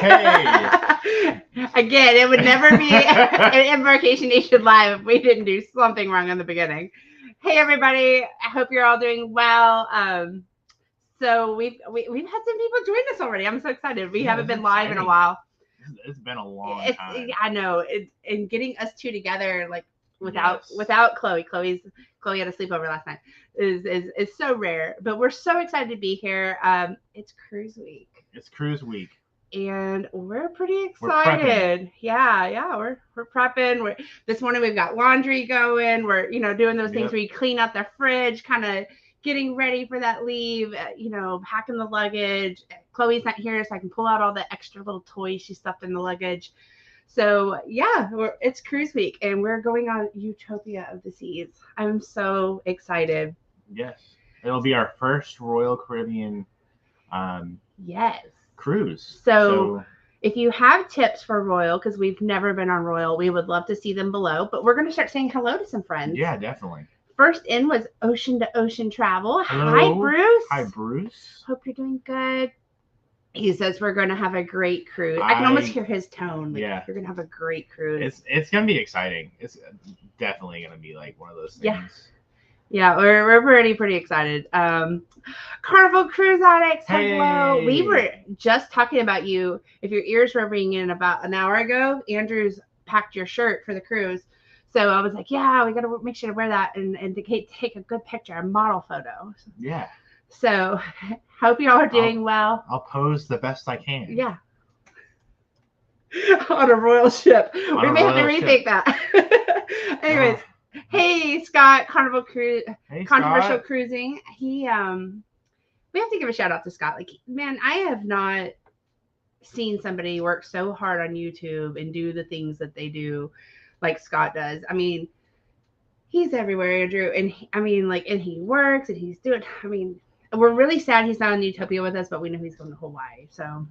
Hey. Again, it would never be an Embarkation Nation Live if we didn't do something wrong in the beginning. Hey, everybody. I hope you're all doing well. So we've had some people join us already. I'm so excited. We haven't been live in a while. It's been a long time. I know. And getting us two together, like without Chloe. Chloe had a sleepover last night. Is so rare. But we're so excited to be here. It's cruise week. It's cruise week. And we're pretty excited. We're prepping. This morning we've got laundry going. We're doing those things where you clean out the fridge, kind of getting ready for that leave. Packing the luggage. Chloe's not here, so I can pull out all the extra little toys she stuffed in the luggage. So it's cruise week, and we're going on Utopia of the Seas. I'm so excited. Yes, it'll be our first Royal Caribbean. Yes. Cruise. So if you have tips for Royal, because we've never been on Royal, we would love to see them below. But we're going to start saying hello to some friends. Yeah, definitely. First in was Ocean to Ocean Travel. Hello. Hi, Bruce. Hi, Bruce. Hope you're doing good. He says we're going to have a great cruise. I can almost hear his tone. You're going to have a great cruise. It's going to be exciting. It's definitely going to be like one of those things. Yeah, we're pretty excited. Carnival Cruise Addicts, hello. Hey. We were just talking about you. If your ears were ringing about an hour ago, Andrew's packed your shirt for the cruise. So I was like, yeah, we got to make sure to wear that and to take a good picture, a model photo. Yeah. So hope you all are doing well. I'll pose the best I can. Yeah. On a royal ship. We may have to rethink that. Anyways. Hey Scott, Controversial Cruising. We have to give a shout out to Scott. Like, man, I have not seen somebody work so hard on YouTube and do the things that they do like Scott does. I mean, he's everywhere, Andrew, and and he works and he's doing. I mean, we're really sad he's not in Utopia with us, but we know he's going to Hawaii. So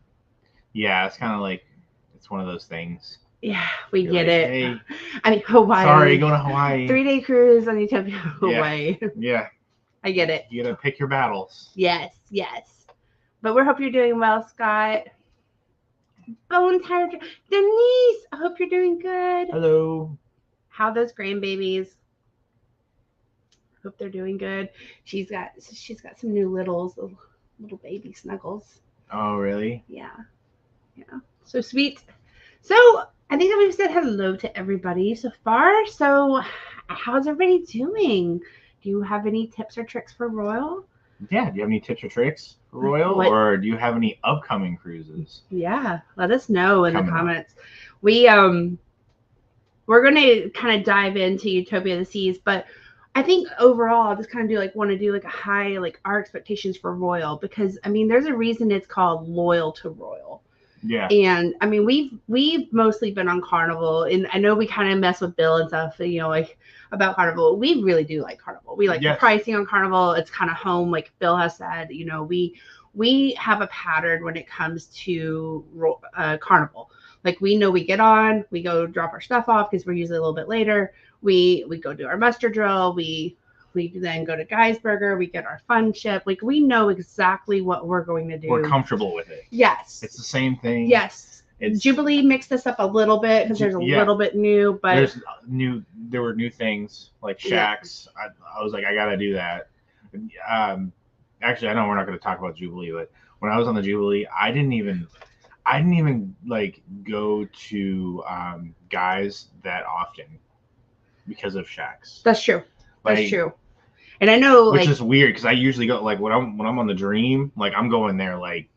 yeah, it's kind of like it's one of those things. Yeah, we get it. Hey, I mean, Hawaii. Sorry, going to Hawaii. 3-day cruise on Utopia, Hawaii. Yeah. I get it. You got to pick your battles. Yes. But we hope you're doing well, Scott. Bone tired. Denise, I hope you're doing good. Hello. How are those grandbabies? Hope they're doing good. She's got some new little baby snuggles. Oh, really? Yeah. So sweet. So I think that we've said hello to everybody so far. So how's everybody doing? Do you have any tips or tricks for Royal? Yeah. Do you have any tips or tricks for Royal? Or do you have any upcoming cruises? Yeah. Let us know in the comments. We're going to kind of dive into Utopia of the Seas, but I think overall I'll just kind of want to do like a high, like our expectations for Royal, because I mean, there's a reason it's called Loyal to Royal. Yeah. And I mean, we've mostly been on Carnival, and I know we kind of mess with Bill and stuff, like about Carnival. We really do like Carnival. We like the pricing on Carnival. It's kind of home, like Bill has said. We have a pattern when it comes to Carnival. Like, we know we get on, we go drop our stuff off because we're usually a little bit later. We go do our muster drill. We then go to Geisberger. We get our fun ship. Like, we know exactly what we're going to do. We're comfortable with it. Yes. It's the same thing. Yes. Jubilee mixed this up a little bit because there's a little bit new, but there were new things like shacks. Yeah. I was like, I gotta do that. Actually, I know we're not going to talk about Jubilee, but when I was on the Jubilee, I didn't even like go to guys that often because of shacks. That's true. That's true. And I know, which is weird because I usually go like when I'm on the Dream, like I'm going there like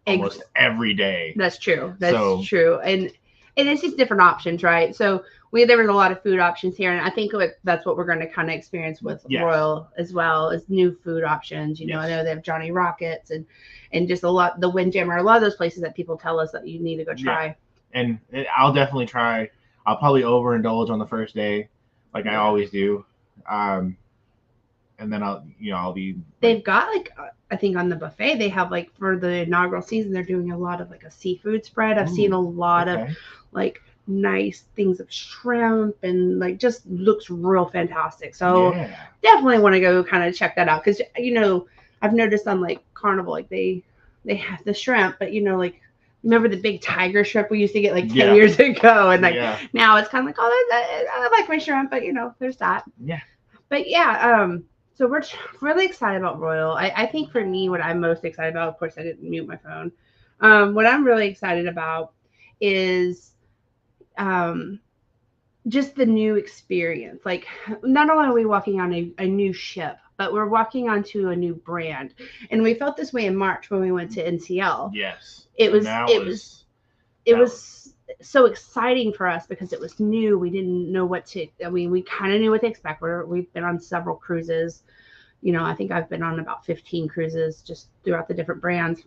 almost every day. That's true. That's true. And it's just different options, right? So there was a lot of food options here, and I think that's what we're going to kind of experience with Royal as well, as new food options. I know they have Johnny Rockets and just a lot, the Windjammer, a lot of those places that people tell us that you need to go try. Yeah. And I'll definitely try. I'll probably overindulge on the first day, like I always do. And then I'll be. They've got I think on the buffet they have for the inaugural season they're doing a lot of a seafood spread. I've seen a lot of nice things of shrimp and just looks real fantastic. So definitely want to go kind of check that out because I've noticed on Carnival they have the shrimp, but remember the big tiger shrimp we used to get like 10 years ago, and like now it's kind of like, oh, I like my shrimp, but there's that. Yeah. But so we're really excited about Royal. I think for me, what I'm most excited about, of course, I didn't mute my phone. What I'm really excited about is just the new experience. Like, not only are we walking on a new ship, but we're walking onto a new brand. And we felt this way in March when we went to NCL. Yes. It was so exciting for us because it was new. We didn't know we kind of knew what to expect. We've been on several cruises. I think I've been on about 15 cruises just throughout the different brands.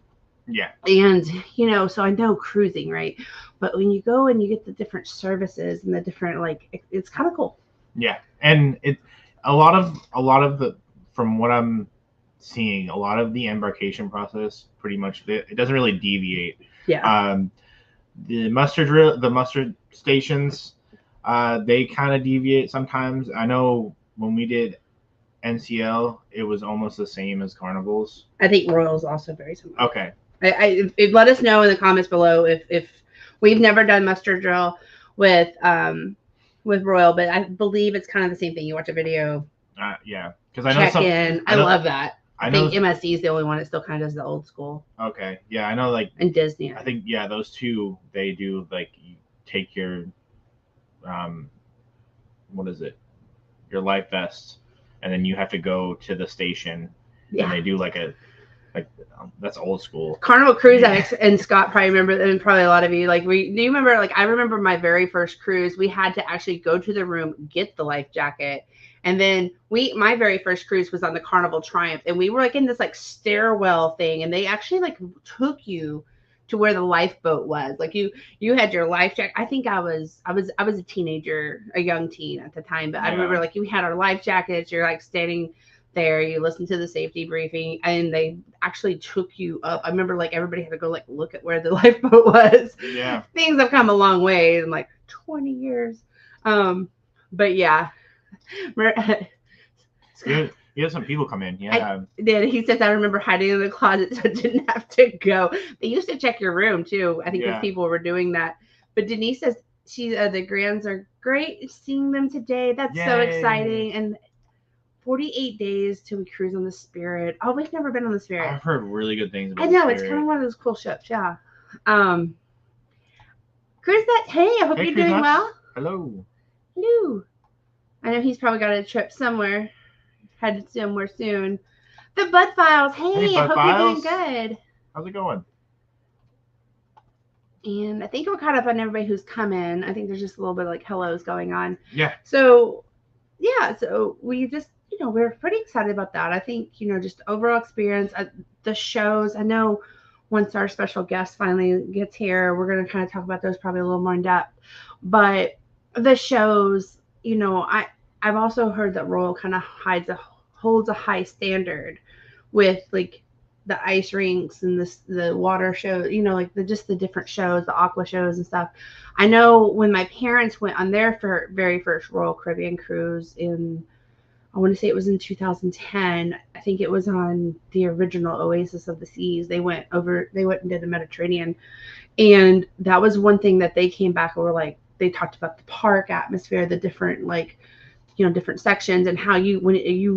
Yeah. And, so I know cruising, right? But when you go and you get the different services and the different, it's kind of cool. Yeah. And a lot of the, from what I'm seeing, a lot of the embarkation process, pretty much, it doesn't really deviate. Yeah. The muster stations, they kind of deviate sometimes. I know when we did NCL, it was almost the same as Carnival's. I think Royal's also very similar. Okay. Let us know in the comments below if we've never done muster drill with Royal, but I believe it's kind of the same thing. You watch a video. Yeah, because I know check in. I love that. I think MSC is the only one that still kind of does the old school. Okay. Yeah, I know. And Disney. I think those two, they do you take your what is it? Your life vest, and then you have to go to the station. Yeah. And they do that's old school. Carnival Cruise X, and Scott probably remember, and probably a lot of you, do you remember, I remember my very first cruise, we had to actually go to the room, get the life jacket, and then my very first cruise was on the Carnival Triumph, and we were in this stairwell thing, and they actually took you to where the lifeboat was. You had your life jacket. I think I was a teenager, a young teen at the time, but I remember you had our life jackets, you're standing there, you listen to the safety briefing, and they actually took you up. I remember everybody had to go look at where the lifeboat was. Yeah. Things have come a long way in 20 years. But yeah. You had some people come in. Yeah. He says, I remember hiding in the closet so I didn't have to go. They used to check your room too. I think those people were doing that. But Denise says the grands are great seeing them today. That's so exciting. And 48 days till we cruise on the Spirit. Oh, we've never been on the Spirit. I've heard really good things about I know, it's kind of one of those cool ships, yeah. Cruise that. Hey, I hope you're doing well. Hello. Hello. I know he's probably got a trip somewhere. Headed somewhere soon. The Bud Files. Hey, I hope you're doing good. How's it going? And I think we're caught up on everybody who's come in. I think there's just a little bit of hellos going on. Yeah. So, so we just, we're pretty excited about that. I think, just overall experience, the shows. I know once our special guest finally gets here, we're going to kind of talk about those probably a little more in depth. But the shows, I've also heard that Royal kind of holds a high standard with the ice rinks and the water show, just the different shows, the aqua shows and stuff. I know when my parents went on their very first Royal Caribbean cruise I want to say it was in 2010. I think it was on the original Oasis of the Seas. They went and did the Mediterranean. And that was one thing that they came back and were they talked about the park atmosphere, the different different sections, and how you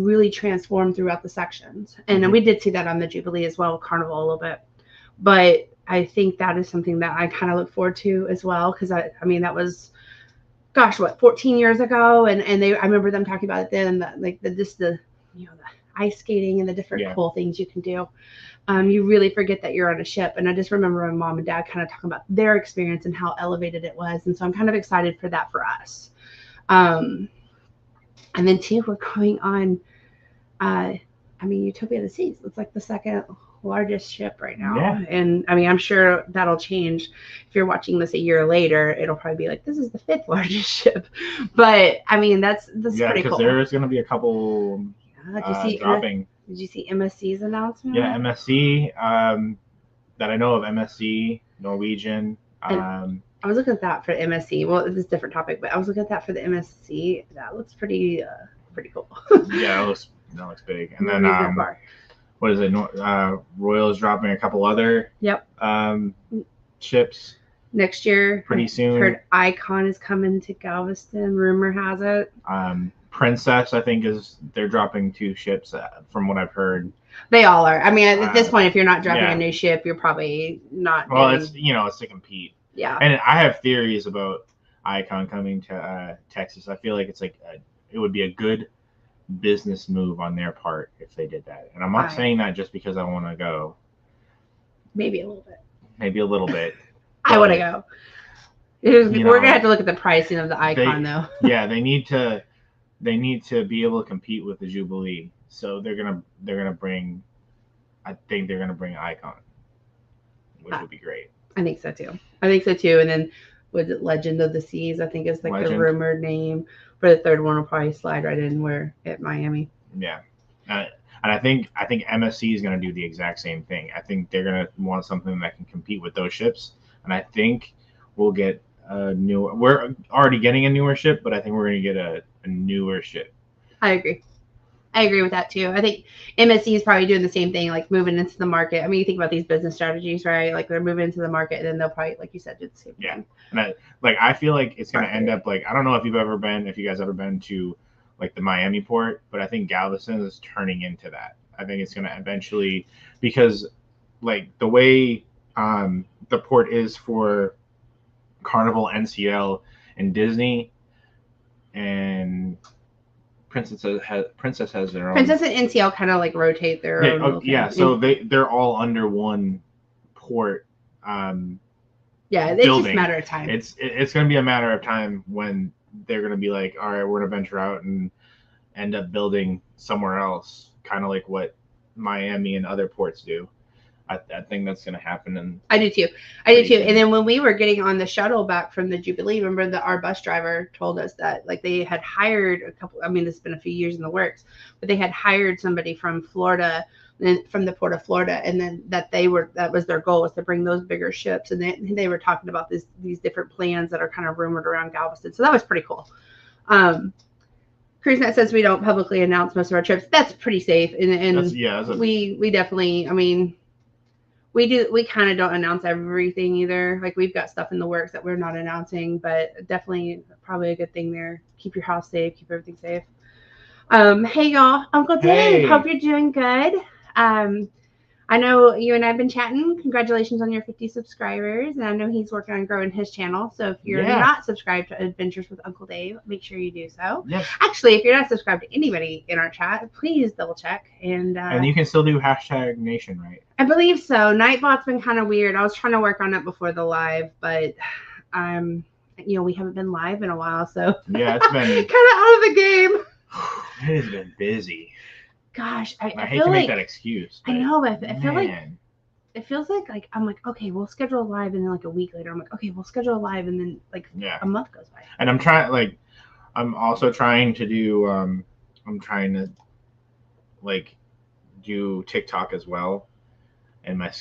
really transform throughout the sections. And we did see that on the Jubilee as well, with Carnival a little bit. But I think that is something that I kind of look forward to as well, because I mean that was, 14 years ago, and I remember them talking about it then, the ice skating and the different cool things you can do. You really forget that you're on a ship. And I just remember my mom and dad kind of talking about their experience and how elevated it was. And so I'm kind of excited for that for us. And then too, we're going on, Utopia of the Seas. It's the second largest ship right now. Yeah. And I'm sure that'll change. If you're watching this a year later, it'll probably be this is the 5th largest ship. But that's pretty cool. There's going to be a couple dropping. Did you see MSC's announcement? Yeah, MSC. That I know of, MSC, Norwegian. I was looking at that for MSC. Well, it's a different topic, but I was looking at that for the MSC. That looks pretty cool. Yeah, that looks big. And then what is it? Royal is dropping a couple other ships next year. Pretty soon. Heard Icon is coming to Galveston. Rumor has it. Princess, I think, they're dropping 2 ships from what I've heard. They all are. I mean, at this point, if you're not dropping a new ship, you're probably not. Well, it's to compete. Yeah. And I have theories about Icon coming to Texas. I feel like it's like it would be a good business move on their part if they did that. And I'm not saying that just because I want to go. Maybe a little bit. I want to go. We're gonna have to look at the pricing of the Icon, though. Yeah, they need to be able to compete with the Jubilee. So they're gonna bring. I think they're gonna bring Icon, which would be great. I think so too. And then was it Legend of the Seas? I think is like the rumored name for the third one. Will probably slide right in where at Miami. Yeah, and I think MSC is gonna do the exact same thing. I think they're gonna want something that can compete with those ships, and I think we'll get a new. We're already getting a newer ship, but I think we're gonna get a newer ship. I agree with that too. I think MSC is probably doing the same thing, like moving into the market. I mean, you think about these business strategies, right? Like they're moving into the market, and then they'll probably, like you said, do the same thing. And I feel like it's going to end up like, I don't know if you guys ever been to like the Miami port, but I think Galveston is turning into that. I think it's going to eventually, because like the way the port is for Carnival, NCL, and Disney, and Princess has their own. Princess and NCL kind of like rotate their own. So they're all under one port. It's just a matter of time. It's going to be a matter of time when they're going to be like, all right, we're going to venture out and end up building somewhere else, kind of like what Miami and other ports do. I think that's going to happen. And I do too. And then when we were getting on the shuttle back from the Jubilee, remember our bus driver told us that like they had hired a couple. I mean, it's been a few years in the works, but they had hired somebody from Florida, from the port of Florida, and then that was their goal, was to bring those bigger ships. And they were talking about these different plans that are kind of rumored around Galveston. So that was pretty cool. CruiseNet says we don't publicly announce most of our trips. That's pretty safe. And we definitely, I mean, we kind of don't announce everything either. Like we've got stuff in the works that we're not announcing, but definitely probably a good thing there. Keep your house safe, keep everything safe. Hey y'all, Uncle Dave, hope you're doing good. I know you and I've been chatting. Congratulations on your 50 subscribers. And I know he's working on growing his channel. So if you're not subscribed to Adventures with Uncle Dave, make sure you do so. Yes. Actually, if you're not subscribed to anybody in our chat, please double check. And you can still do #Nation, right? I believe so. Nightbot's been kind of weird. I was trying to work on it before the live, but we haven't been live in a while. So yeah, it's been kind of out of the game. It has been busy. Gosh, I hate to make that excuse. I know, but I feel like it feels like I'm like, okay, we'll schedule a live, and then like a week later, I'm like, okay, we'll schedule a live, and then like a month goes by. And I'm also trying to do I'm trying to like do TikTok as well, and my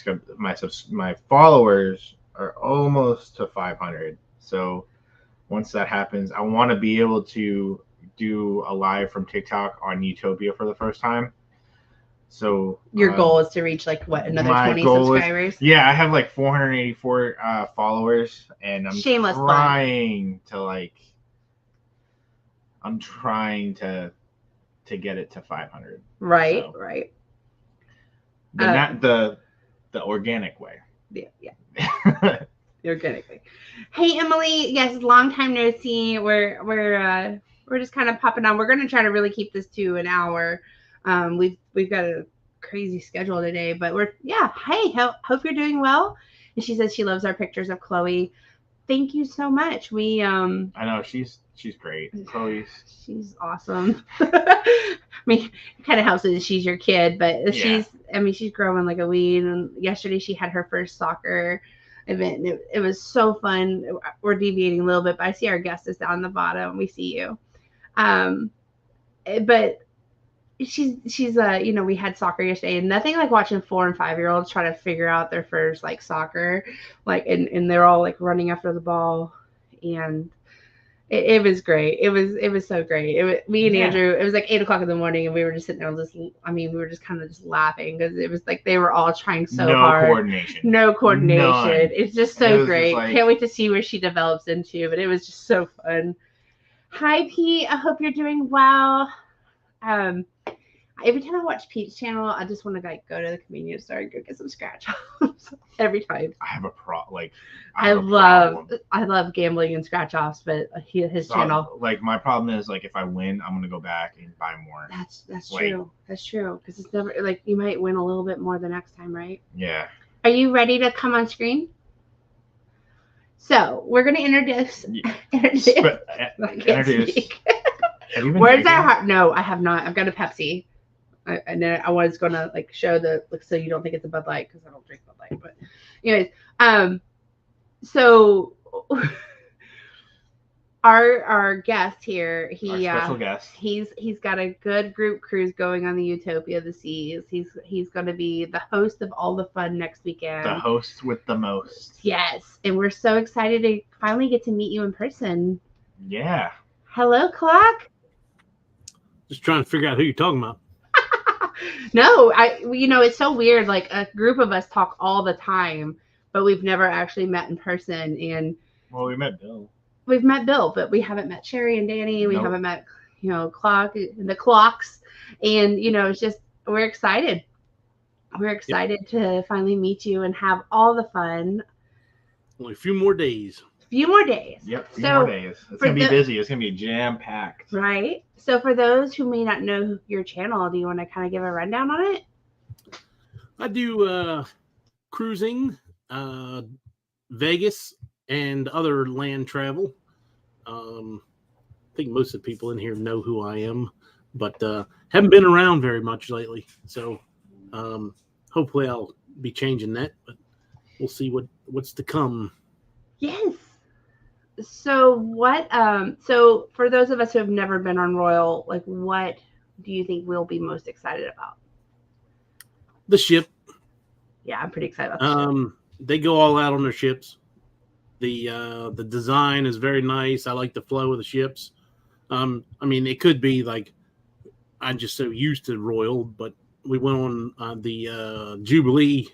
followers are almost to 500. So once that happens, I want to be able to do a live from TikTok on Utopia for the first time. So your goal is to reach like what, another 20 subscribers? I have like 484 followers, and I'm trying to get it to 500. Right, so, right. Not the organic way. Yeah. Organically. Hey Emily, yes, long time no see. We're just kind of popping on. We're going to try to really keep this to an hour. We've got a crazy schedule today, but hey, hope you're doing well. And she says she loves our pictures of Chloe. Thank you so much. I know she's great. She's awesome. I mean, it kind of helps that she's your kid, but she's growing like a weed. And yesterday she had her first soccer event, and it was so fun. We're deviating a little bit, but I see our guest is down the bottom. We see you. But she's we had soccer yesterday, and nothing like watching 4 and 5-year-olds try to figure out their first like soccer, like and they're all like running after the ball, and It was great. It was so great. Me and Andrew. It was like 8 o'clock in the morning, and we were just sitting there, we were just kind of just laughing because it was like they were all trying so hard. No coordination. None. It's just so great. Can't wait to see where she develops into. But it was just so fun. Hi, Pete. I hope you're doing well. Every time I watch Pete's channel, I just want to like go to the convenience store and go get some scratch offs. Every time. I have a I love gambling and scratch offs, but his channel. Like my problem is like if I win, I'm gonna go back and buy more. That's true. That's true because it's never like you might win a little bit more the next time, right? Yeah. Are you ready to come on screen? So we're gonna introduce. Introduce. Where's our heart? No, I have not. I've got a Pepsi. I was gonna like show so you don't think it's a Bud Light because I don't drink Bud Light. But anyways, so our guest here, our special guest, he's got a good group cruise going on the Utopia of the Seas. He's going to be the host of all the fun next weekend. The host with the most. Yes, and we're so excited to finally get to meet you in person. Yeah. Hello, Clock. Just trying to figure out who you're talking about. No, it's so weird. Like a group of us talk all the time, but we've never actually met in person. And well, we met Bill. We've met Bill, but we haven't met Sherry and Danny. We haven't met, Clock and the Clocks. And it's just we're excited. We're excited to finally meet you and have all the fun. Only a few more days. Few more days. Yep, few more days. It's going to be busy. It's going to be jam-packed. Right. So for those who may not know your channel, do you want to kind of give a rundown on it? I do cruising, Vegas, and other land travel. I think most of the people in here know who I am, but haven't been around very much lately. So hopefully I'll be changing that, but we'll see what's to come. Yes. So so for those of us who have never been on Royal, like what do you think we'll be most excited about? The ship. Yeah, I'm pretty excited about the ship. They go all out on their ships. The design is very nice. I like the flow of the ships. I mean, it could be like I'm just so used to Royal, but we went on the Jubilee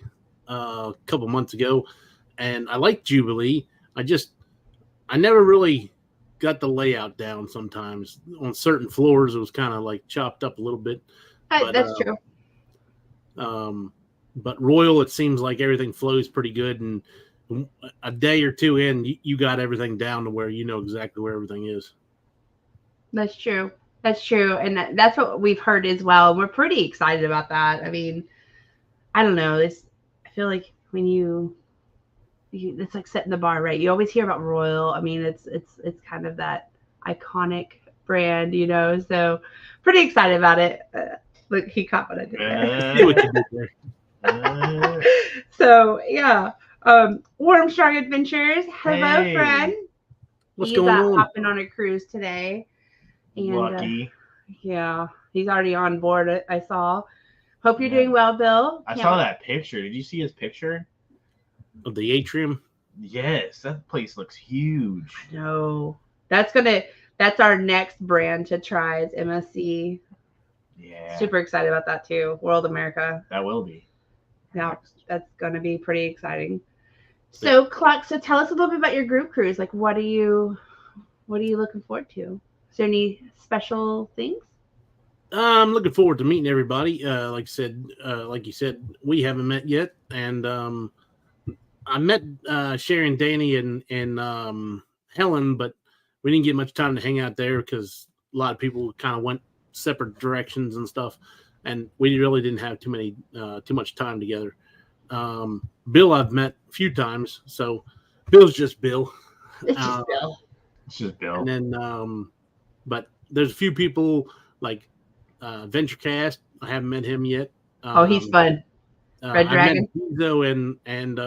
a couple months ago, and I like Jubilee. I never really got the layout down. Sometimes on certain floors, it was kind of like chopped up a little bit. That's true. But Royal, it seems like everything flows pretty good, and a day or two in, you got everything down to where you know exactly where everything is. That's true. That's true, and that's what we've heard as well. We're pretty excited about that. I mean, I don't know. I feel like when it's like setting the bar right. You always hear about Royal. I mean, it's kind of that iconic brand, So pretty excited about it. Look, he caught what I did there. So yeah, Warm Strong Adventures. Hello, friend. What's going on? Hopping on a cruise today, and lucky. Yeah, he's already on board. I saw. Hope you're doing well, Bill. I saw that picture. Did you see his picture? Of the atrium? Yes, that place looks huge. No, that's our next brand to try is MSC. Yeah. Super excited about that too. World America. That will be. Yeah, that's going to be pretty exciting. So, Clark, tell us a little bit about your group cruise. Like, what are you looking forward to? Is there any special things? I'm looking forward to meeting everybody. Like you said, we haven't met yet, and I met Sherry and Danny and Helen, but we didn't get much time to hang out there because a lot of people kind of went separate directions and stuff, and we really didn't have too much time together. Bill I've met a few times, so Bill's just Bill. It's just Bill. It's just Bill. And then, but there's a few people like VentureCast. I haven't met him yet. He's fun. Red Dragon. I met Tizo and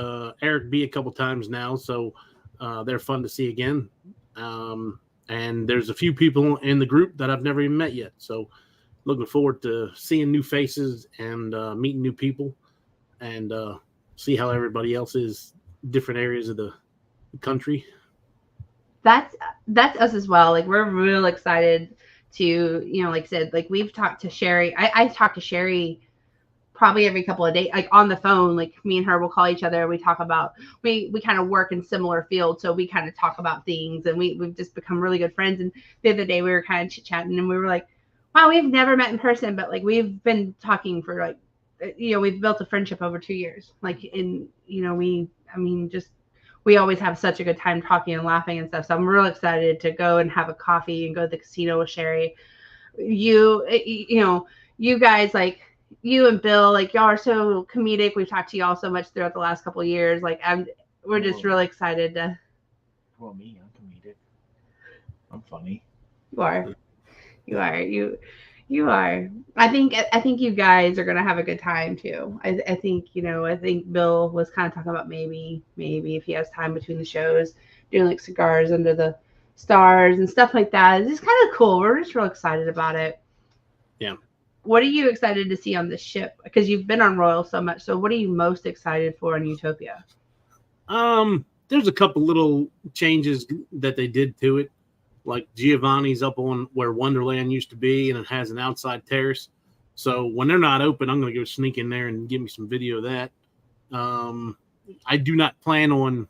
Eric B a couple times now, so they're fun to see again. And there's a few people in the group that I've never even met yet, so looking forward to seeing new faces and meeting new people, and see how everybody else is different areas of the country. That's us as well. Like we're real excited to, like I said, like we've talked to Sherry. I talk to Sherry probably every couple of days, like on the phone. Like me and her will call each other. We talk about we kind of work in similar fields, so we kind of talk about things, and we've just become really good friends. And the other day we were kind of chit chatting, and we were like, wow, we've never met in person, but like we've been talking for like, we've built a friendship over 2 years. Like we always have such a good time talking and laughing and stuff. So I'm real excited to go and have a coffee and go to the casino with Sherry. You guys, like you and Bill, like y'all are so comedic. We've talked to y'all so much throughout the last couple of years. Like we're just really excited to. Well, me, I'm comedic. I'm funny. You are. I think you guys are gonna have a good time too. I think Bill was kind of talking about maybe if he has time between the shows, doing like cigars under the stars and stuff like that. It's just kind of cool. We're just real excited about it. Yeah. What are you excited to see on the ship? Because you've been on Royal so much. So what are you most excited for in Utopia? There's a couple little changes that they did to it. Like Giovanni's up on where Wonderland used to be, and it has an outside terrace. So when they're not open, I'm going to go sneak in there and give me some video of that. I do not plan on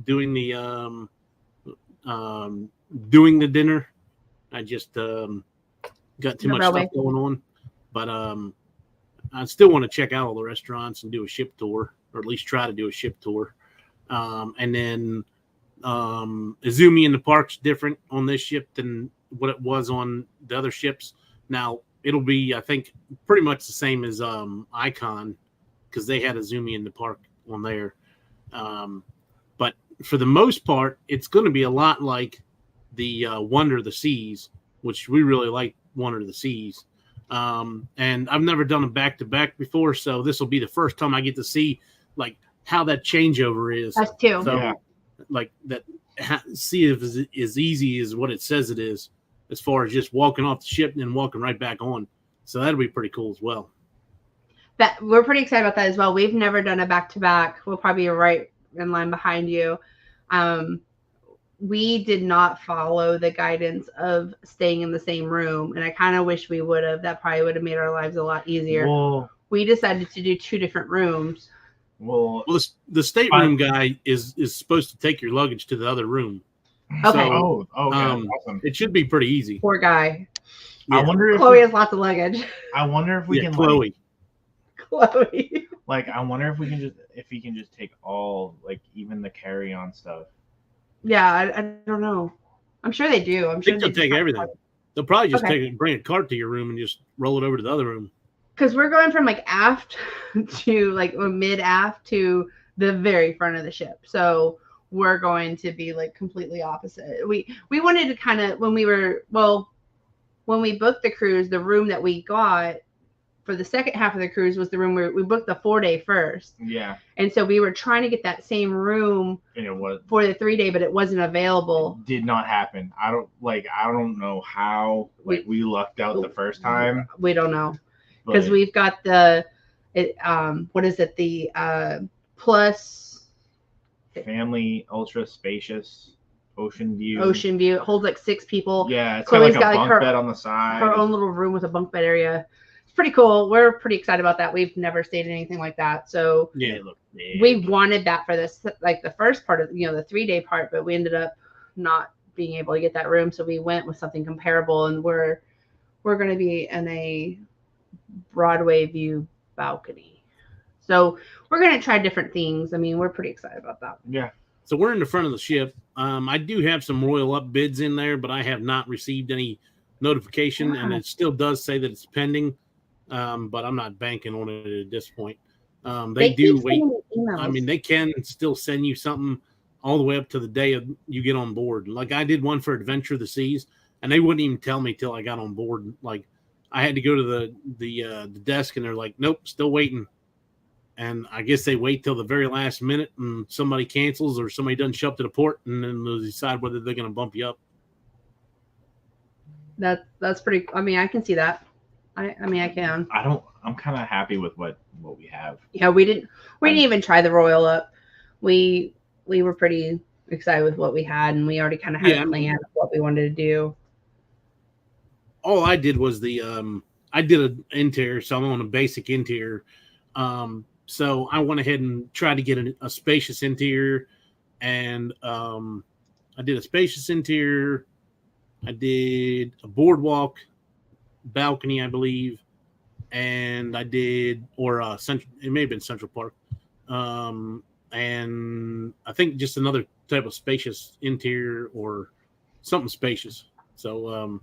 doing the dinner. I just got too much stuff going on. But I still want to check out all the restaurants and do a ship tour, or at least try to do a ship tour. And then Izumi in the park's different on this ship than what it was on the other ships. Now it'll be, I think, pretty much the same as Icon, because they had Izumi in the park on there. But for the most part, it's going to be a lot like the Wonder of the Seas, which we really like Wonder of the Seas. And I've never done a back-to-back before, so this will be the first time I get to see like how that changeover is. Us too. So, yeah. Like that, see if it's as easy as what it says it is, as far as just walking off the ship and then walking right back on. So that'll be pretty cool as well. That we're pretty excited about that as well. We've never done a back-to-back. We'll probably be right in line behind you. We did not follow the guidance of staying in the same room, and I kind of wish we would have. That probably would have made our lives a lot easier. Well, we decided to do 2 different rooms. Well, the stateroom guy is supposed to take your luggage to the other room. Okay. So, awesome. It should be pretty easy. Poor guy. Yeah. I wonder if Chloe has lots of luggage. I wonder if we can Chloe. Like, I wonder if he can just take all, like, even the carry-on stuff. Yeah, I don't know. I'm sure they do. I'm sure they'll take everything. They'll probably just bring a cart to your room and just roll it over to the other room. Because we're going from like aft to like mid aft to the very front of the ship. So we're going to be like completely opposite. We wanted to kind of, when we booked the cruise, the room that we got for the second half of the cruise was the room where we booked the 4-day first. Yeah. And so we were trying to get that same room for the 3-day, but it wasn't available. It did not happen. I don't know how we lucked out the first time. We don't know. Because we've got the plus family ultra spacious ocean view. It holds like 6 people. Yeah, it's Chloe's got like a bunk bed on the side. Her own little room with a bunk bed area. It's pretty cool. We're pretty excited about that. We've never stayed in anything like that. So yeah, look, we wanted that for this, like the first part of the 3-day part, but we ended up not being able to get that room. So we went with something comparable, and we're going to be in a Broadway view balcony. So we're going to try different things. I mean, we're pretty excited about that. Yeah. So we're in the front of the ship. I do have some Royal Up bids in there, but I have not received any notification, and it still does say that it's pending. But I'm not banking on it at this point. They do wait. I mean, they can still send you something all the way up to the day of you get on board. Like I did one for Adventure of the Seas, and they wouldn't even tell me till I got on board. Like I had to go to the desk, and they're like, "Nope, still waiting." And I guess they wait till the very last minute, and somebody cancels or somebody doesn't show up to the port, and then they'll decide whether they're going to bump you up. That's pretty. I mean, I can see that. I mean, I can. I'm kind of happy with what we have. Yeah, we didn't even try the Royal Up. We were pretty excited with what we had, and we already kind of had a plan of what we wanted to do. All I did was I did an interior, so I'm on a basic interior. So I went ahead and tried to get a spacious interior, and I did a spacious interior. I did a boardwalk, balcony, I believe, and I did, or Central. It may have been Central Park, and I think just another type of spacious interior or something spacious. So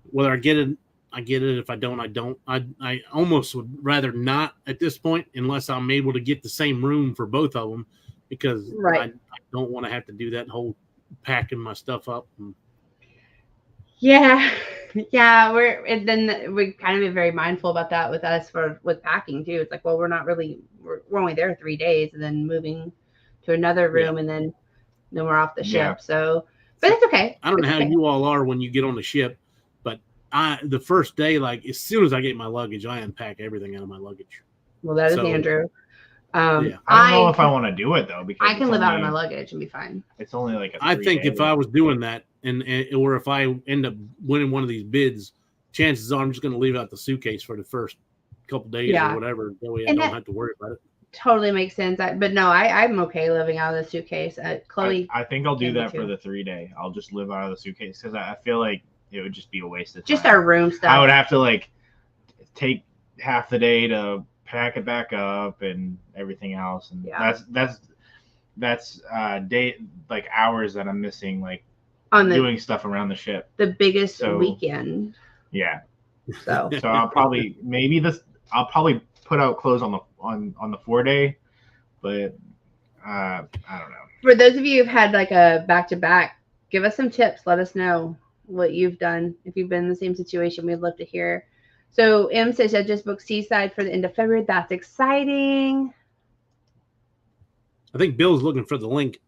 whether I get it, I get it. If I don't, I don't. I almost would rather not at this point, unless I'm able to get the same room for both of them, because I don't want to have to do that whole packing my stuff up. Yeah, we're kind of been very mindful about that with us with packing too. It's like, well, we're only there 3 days, and then moving to another room, and then we're off the ship. So, but it's okay. I don't know how you all are when you get on the ship, but the first day, like as soon as I get my luggage, I unpack everything out of my luggage. Well, that is Andrew. I don't know if I want to do it though, because I can live out of my luggage and be fine. It's only like I think if I was doing that, or if I end up winning one of these bids, chances are I'm just going to leave out the suitcase for the first couple days or whatever. That way I don't have to worry about it. Totally makes sense. But no, I'm okay living out of the suitcase. Chloe, I think I'll do that for the 3 day. I'll just live out of the suitcase because I feel like it would just be a waste of time. Just our room stuff. I would have to like take half the day to pack it back up and everything else, and that's day like hours that I'm missing, like on doing stuff around the ship. The biggest weekend. Yeah. So I'll probably put out clothes on the 4 day, but I don't know. For those of you who've had like a back-to-back, give us some tips. Let us know what you've done. If you've been in the same situation, we'd love to hear. So M says I just booked Seaside for the end of February. That's exciting. I think Bill's looking for the link.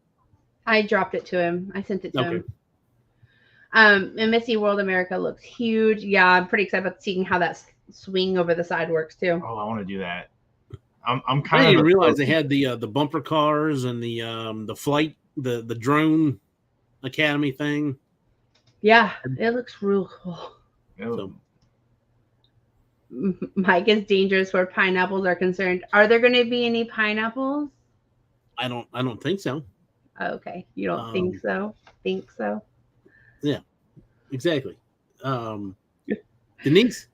I dropped it to him. I sent it to him. And Missy World America looks huge. Yeah, I'm pretty excited about seeing how that swing over the side works too. Oh, I want to do that. I'm kind of. I didn't realize they had the bumper cars and the flight, the drone academy thing. Yeah, it looks real cool. So. Mike is dangerous where pineapples are concerned. Are there going to be any pineapples? I don't think so. Okay, you don't think so? Think so? Yeah, exactly. Denise,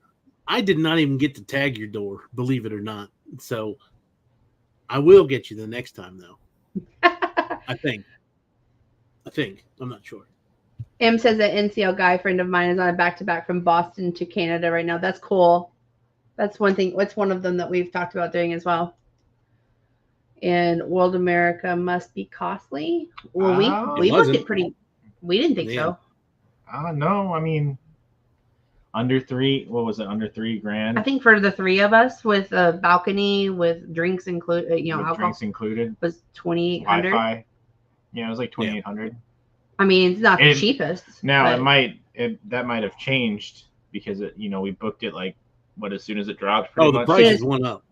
I did not even get to tag your door, believe it or not. So I will get you the next time, though. I think. I'm not sure. M says that NCL guy friend of mine is on a back-to-back from Boston to Canada right now. That's cool. That's one thing. What's one of them that we've talked about doing as well? And World America must be costly. Well, we looked at pretty. We didn't think so. No, I mean, under $3. What was it? Under $3,000. I think for the 3 of us, with a balcony, with drinks included, alcohol drinks included, was $2,800. Wi-Fi. Yeah, it was like $2,800. I mean, it's not the cheapest. Now that might have changed because we booked it like as soon as it dropped. The prices went up.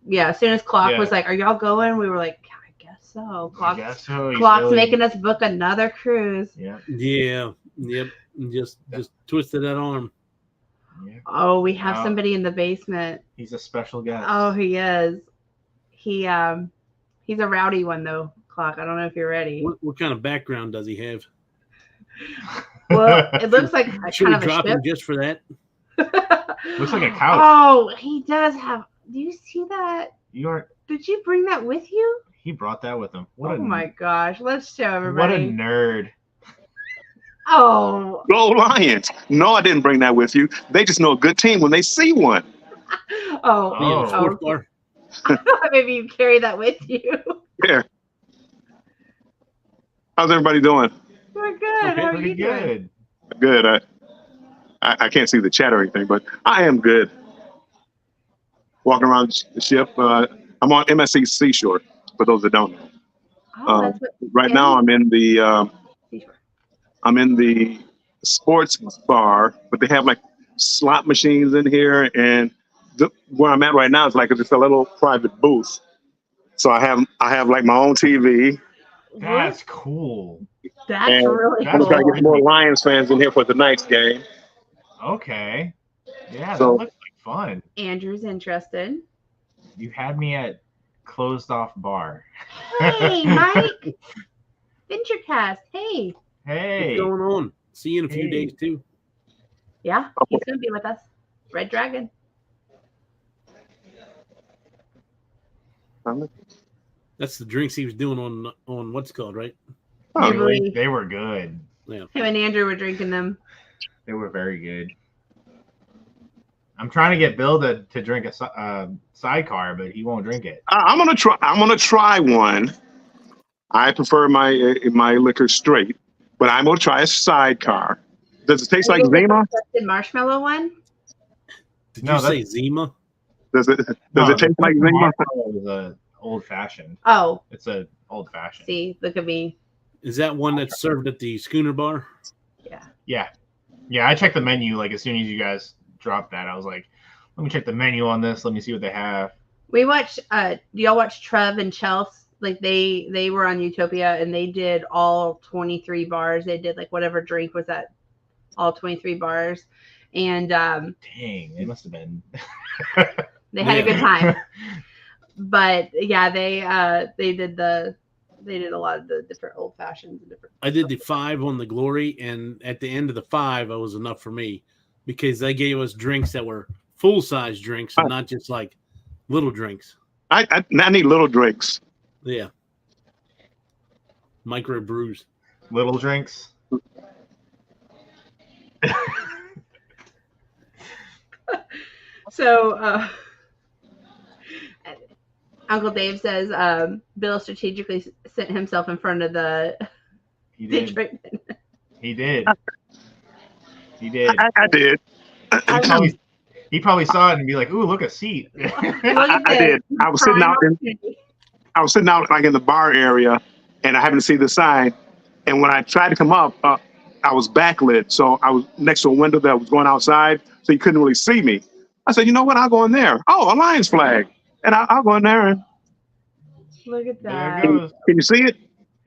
Yeah, as soon as Clock was like, "Are y'all going?" We were like, "I guess so." Clock's making us book another cruise. Yeah. Yeah. Yep. Just twisted that arm. Yeah. Oh, we have somebody in the basement. He's a special guest. Oh, he is. He's a rowdy one though. Clock. I don't know if you're ready. What kind of background does he have? Well, it looks like should we drop him just for that? Looks like a couch. Oh, he does have. Do you see that? Did you bring that with you? He brought that with him. My gosh. Let's show everybody. What a nerd. Oh. Go Lions. No, I didn't bring that with you. They just know a good team when they see one. Oh. Maybe you carry that with you. Yeah. How's everybody doing? We're good. Okay, how are you doing? Good. I can't see the chat or anything, but I am good. Walking around the ship. I'm on MSC Seashore, for those that don't know. Right now I'm in the sports bar, but they have like slot machines in here, and where I'm at right now is like just a little private booth. So I have like my own TV, That's cool. That's really I'm trying to cool. get more Lions fans in here for tonight's game. Okay. Yeah, So- that looks like fun. Andrew's interested. You had me at closed off bar. Hey, Mike. Venturecast. Hey. Hey. What's going on? See you in a few Hey. days too. Yeah, he's gonna be with us. Red Dragon. That's the drinks he was doing on what's it called, right? Oh, Jubilee. They were good. Yeah. Him and Andrew were drinking them. They were very good. I'm trying to get Bill to drink a sidecar, but he won't drink it. I'm gonna try one. I prefer my liquor straight, but I'm gonna try a sidecar. Does it taste like Zima? The marshmallow one? Did No, you say Zima? Does it taste like Zima? It was a old fashioned. Oh, It's a old fashioned. see, look at me. Is that one that's served at the Schooner Bar? Yeah. I checked the menu like as soon as you guys dropped that. I was like, let me check the menu on this. Let me see what they have. We watched. Do y'all watch Trev and Chelsea? Like they were on Utopia and they did all 23 bars. They did like whatever drink was at all 23 bars, and Dang, it must have been. they had a good time. But yeah, they did a lot of the different old fashions and different. I did the 5 on the Glory, and at the end of the 5, it was enough for me because they gave us drinks that were full size drinks and not just like little drinks. I need little drinks. Yeah. Micro brews. Little drinks. So Uncle Dave says Bill strategically sent himself in front of the He did. drink. He did. He did. I did. He probably saw it and be like, "Ooh, look, a seat." I did. I was sitting out like in the bar area, and I happened to see the sign. And when I tried to come up, I was backlit, so I was next to a window that was going outside, so you couldn't really see me. I said, you know what? I'll go in there. Oh, a Lions flag, and I'll go in there. And Look at There that. it goes. can you see it?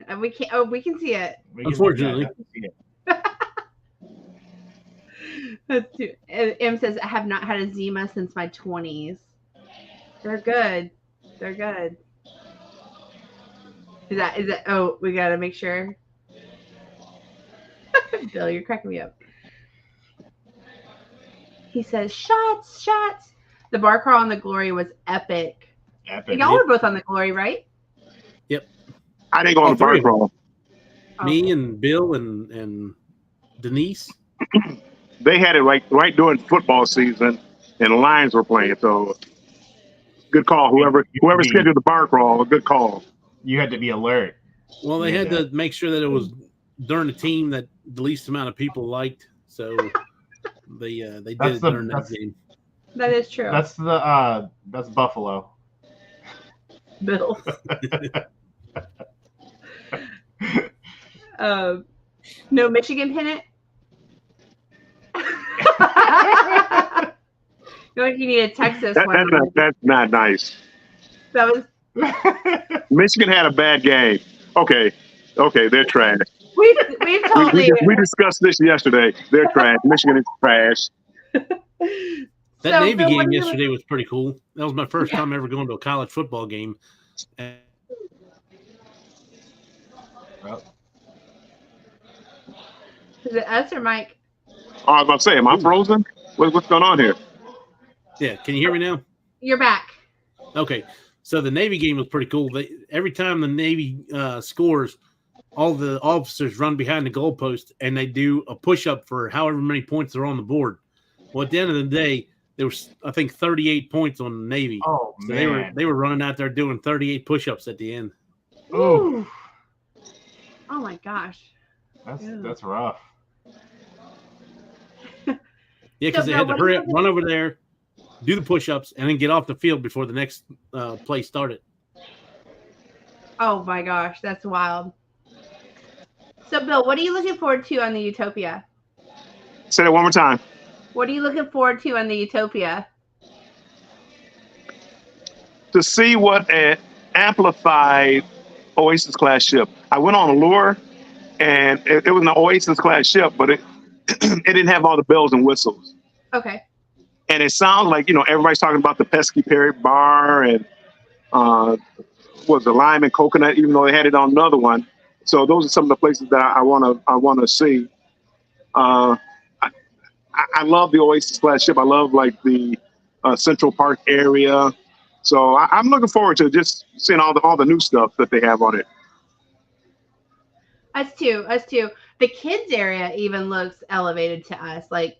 And we can't. Oh, we can see it. We can- Unfortunately. yeah, I can see it. That's too. M says I have not had a Zima since my 20s. They're good. They're good. Is that? Oh, we gotta make sure. Bill, you're cracking me up. He says shots, shots. The bar crawl on the Glory was epic. Epic. Y'all were both on the Glory, right? I didn't go on the bar crawl. Me and Bill and Denise. They had it right during football season, and the Lions were playing. So, good call. Whoever scheduled the bar crawl, a good call. You had to be alert. Well, they Yeah. had to make sure that it was during a team that the least amount of people liked. So they did it during that game. That is true. That's Buffalo. Bill. No Michigan pennant. You need a Texas one. That's not nice. That was Michigan had a bad game. Okay, they're trash. we've told you. We discussed this yesterday. They're trash. Michigan is trash. That So, Navy Bill, what game do you yesterday was pretty cool. That was my first time ever going to a college football game. Well, Is it us or Mike? Oh, I was about to say, am I frozen? What's going on here? Yeah, can you hear me now? You're back. Okay, so the Navy game was pretty cool. Every time the Navy scores, all the officers run behind the goalpost and they do a push-up for however many points are on the board. Well, at the end of the day, there was, I think, 38 points on the Navy. oh So man. they were running out there doing 38 push-ups at the end. Ooh, Oh my gosh. that's rough. Yeah, because So, they Bill, had to what hurry do up, you- run over there, do the push-ups, and then get off the field before the next play started. Oh my gosh, that's wild. So, Bill, what are you looking forward to on the Utopia? Say that one more time. What are you looking forward to on the Utopia? To see what an amplified Oasis class ship. I went on Allure, and it was an Oasis class ship, but it it didn't have all the bells and whistles. Okay. And it sounds like, everybody's talking about the pesky Perry bar and was the lime and coconut, even though they had it on another one. So those are some of the places that I wanna see. I love the Oasis class ship. I love like the Central Park area. So I'm looking forward to just seeing all the new stuff that they have on it. Us too. The kids area even looks elevated to us. Like,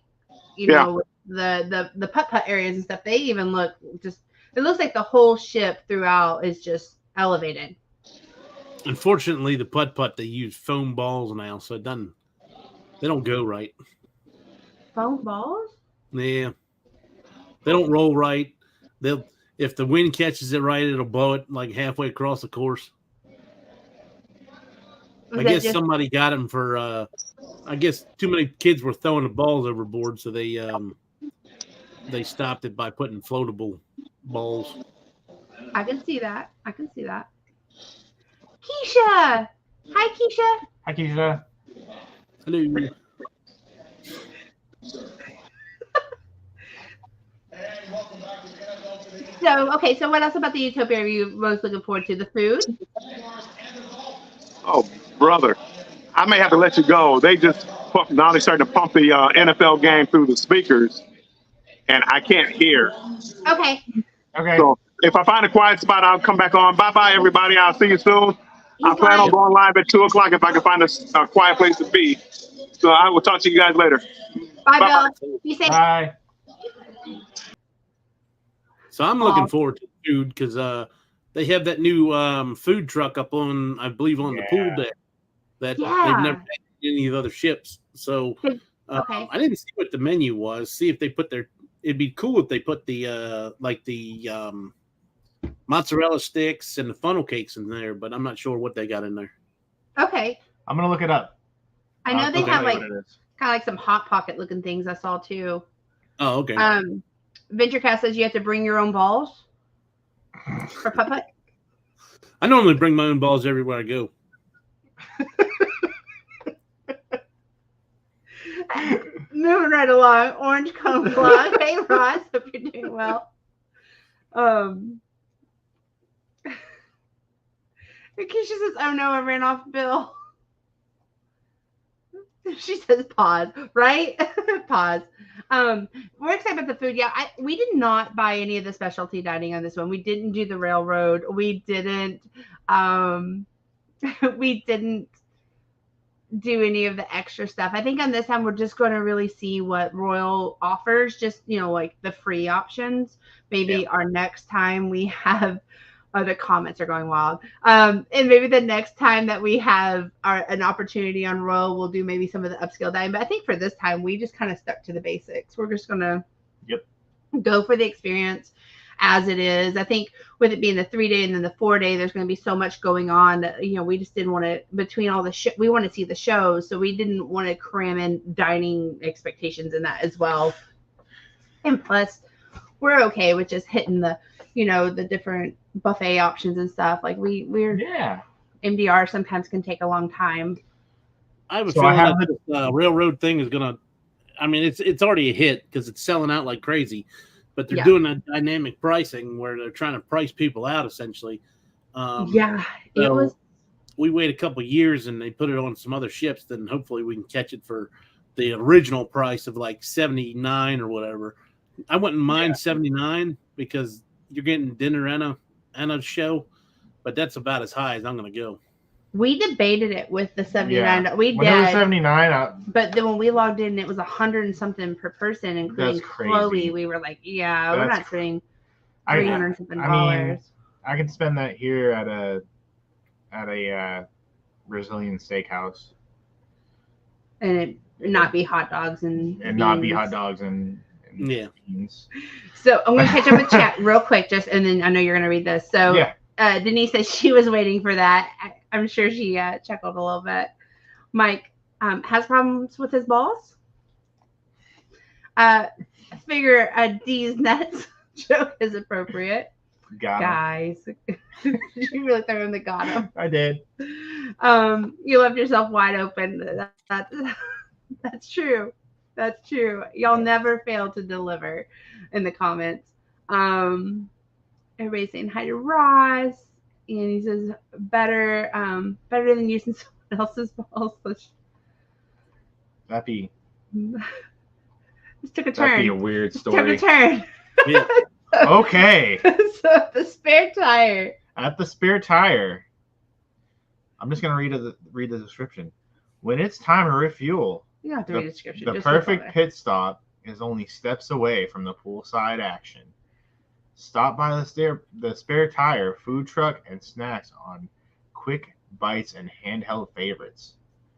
the putt-putt areas and stuff, they even look just, it looks like the whole ship throughout is just elevated. Unfortunately, the putt-putt, they use foam balls now, so they don't go right. Foam balls? Yeah. They don't roll right. If the wind catches it right, it'll blow it like halfway across the course. I guess somebody got them for I guess too many kids were throwing the balls overboard, so they stopped it by putting floatable balls. I can see that. Keisha! Hi, Keisha. Hi, Keisha. Hello. So what else about the Utopia are you most looking forward to? The food? Oh, brother. I may have to let you go. They just now they're starting to pump the NFL game through the speakers, and I can't hear. Okay. So if I find a quiet spot, I'll come back on. Bye-bye, everybody. I'll see you soon. I plan on going live at 2 o'clock if I can find a quiet place to be. So I will talk to you guys later. Bye. Bill. Be safe. Bye. So I'm looking forward to food because they have that new food truck up on, I believe, on the pool deck that they've never had any of the other ships. So I didn't see what the menu was. See if they put it'd be cool if they put the mozzarella sticks and the funnel cakes in there, but I'm not sure what they got in there. Okay. I'm going to look it up. I know they have kind of like some Hot Pocket looking things I saw too. Oh, okay. VentureCast says you have to bring your own balls for putt-putt. I normally bring my own balls everywhere I go. Moving right along. Orange Cone Blog. Hey, Ross. Hope you're doing well. Keisha says, oh no, I ran off Bill. She says pause, right? Pause. We're excited about the food. Yeah, we did not buy any of the specialty dining on this one. We didn't do the railroad. We didn't do any of the extra stuff. I think on this time we're just going to really see what Royal offers, just like the free options. Maybe our next time we have the comments are going wild. And maybe the next time that we have an opportunity on Royal, we'll do maybe some of the upscale dining. But I think for this time, we just kind of stuck to the basics. We're just going to go for the experience as it is. I think with it being the 3-day and then the 4-day, there's going to be so much going on that, we just didn't want to, between all the we want to see the shows. So we didn't want to cram in dining expectations in that as well. And plus, we're okay with just hitting the, the different buffet options and stuff. Like we're MDR sometimes can take a long time. I have a feeling that the railroad thing is gonna. I mean, it's already a hit because it's selling out like crazy, but they're doing a dynamic pricing where they're trying to price people out essentially. It was. We wait a couple of years and they put it on some other ships, then hopefully we can catch it for the original price of like $79 or whatever. I wouldn't mind $79 because you're getting dinner and a show, but that's about as high as I'm going to go. We debated it with the $79. Yeah. We did. When it was $79, but then when we logged in, it was $100 and something per person, including Chloe. We were like, we're not spending $300 something dollars. I could spend that here at a Brazilian steakhouse, and it not be hot dogs and not be hot dogs and beans. So I'm going to catch up with chat real quick, and then I know you're going to read this. So Denise says she was waiting for that. I'm sure she chuckled a little bit. Mike has problems with his balls. Figure a D's nuts joke is appropriate. Guys. You really threw him the got him. I did. You left yourself wide open. That's true. That's true. Y'all never fail to deliver in the comments. Everybody's saying hi to Ross, and he says better than using someone else's balls. That'd be. This took a turn. That'd be a weird story. Took a turn. Yeah. Okay. So the spare tire. At the spare tire. I'm just gonna read the description. When it's time to refuel, You don't have to read the description. the Just perfect pit stop is only steps away from the poolside action. Stop by the spare tire, food truck, and snacks on quick bites and handheld favorites.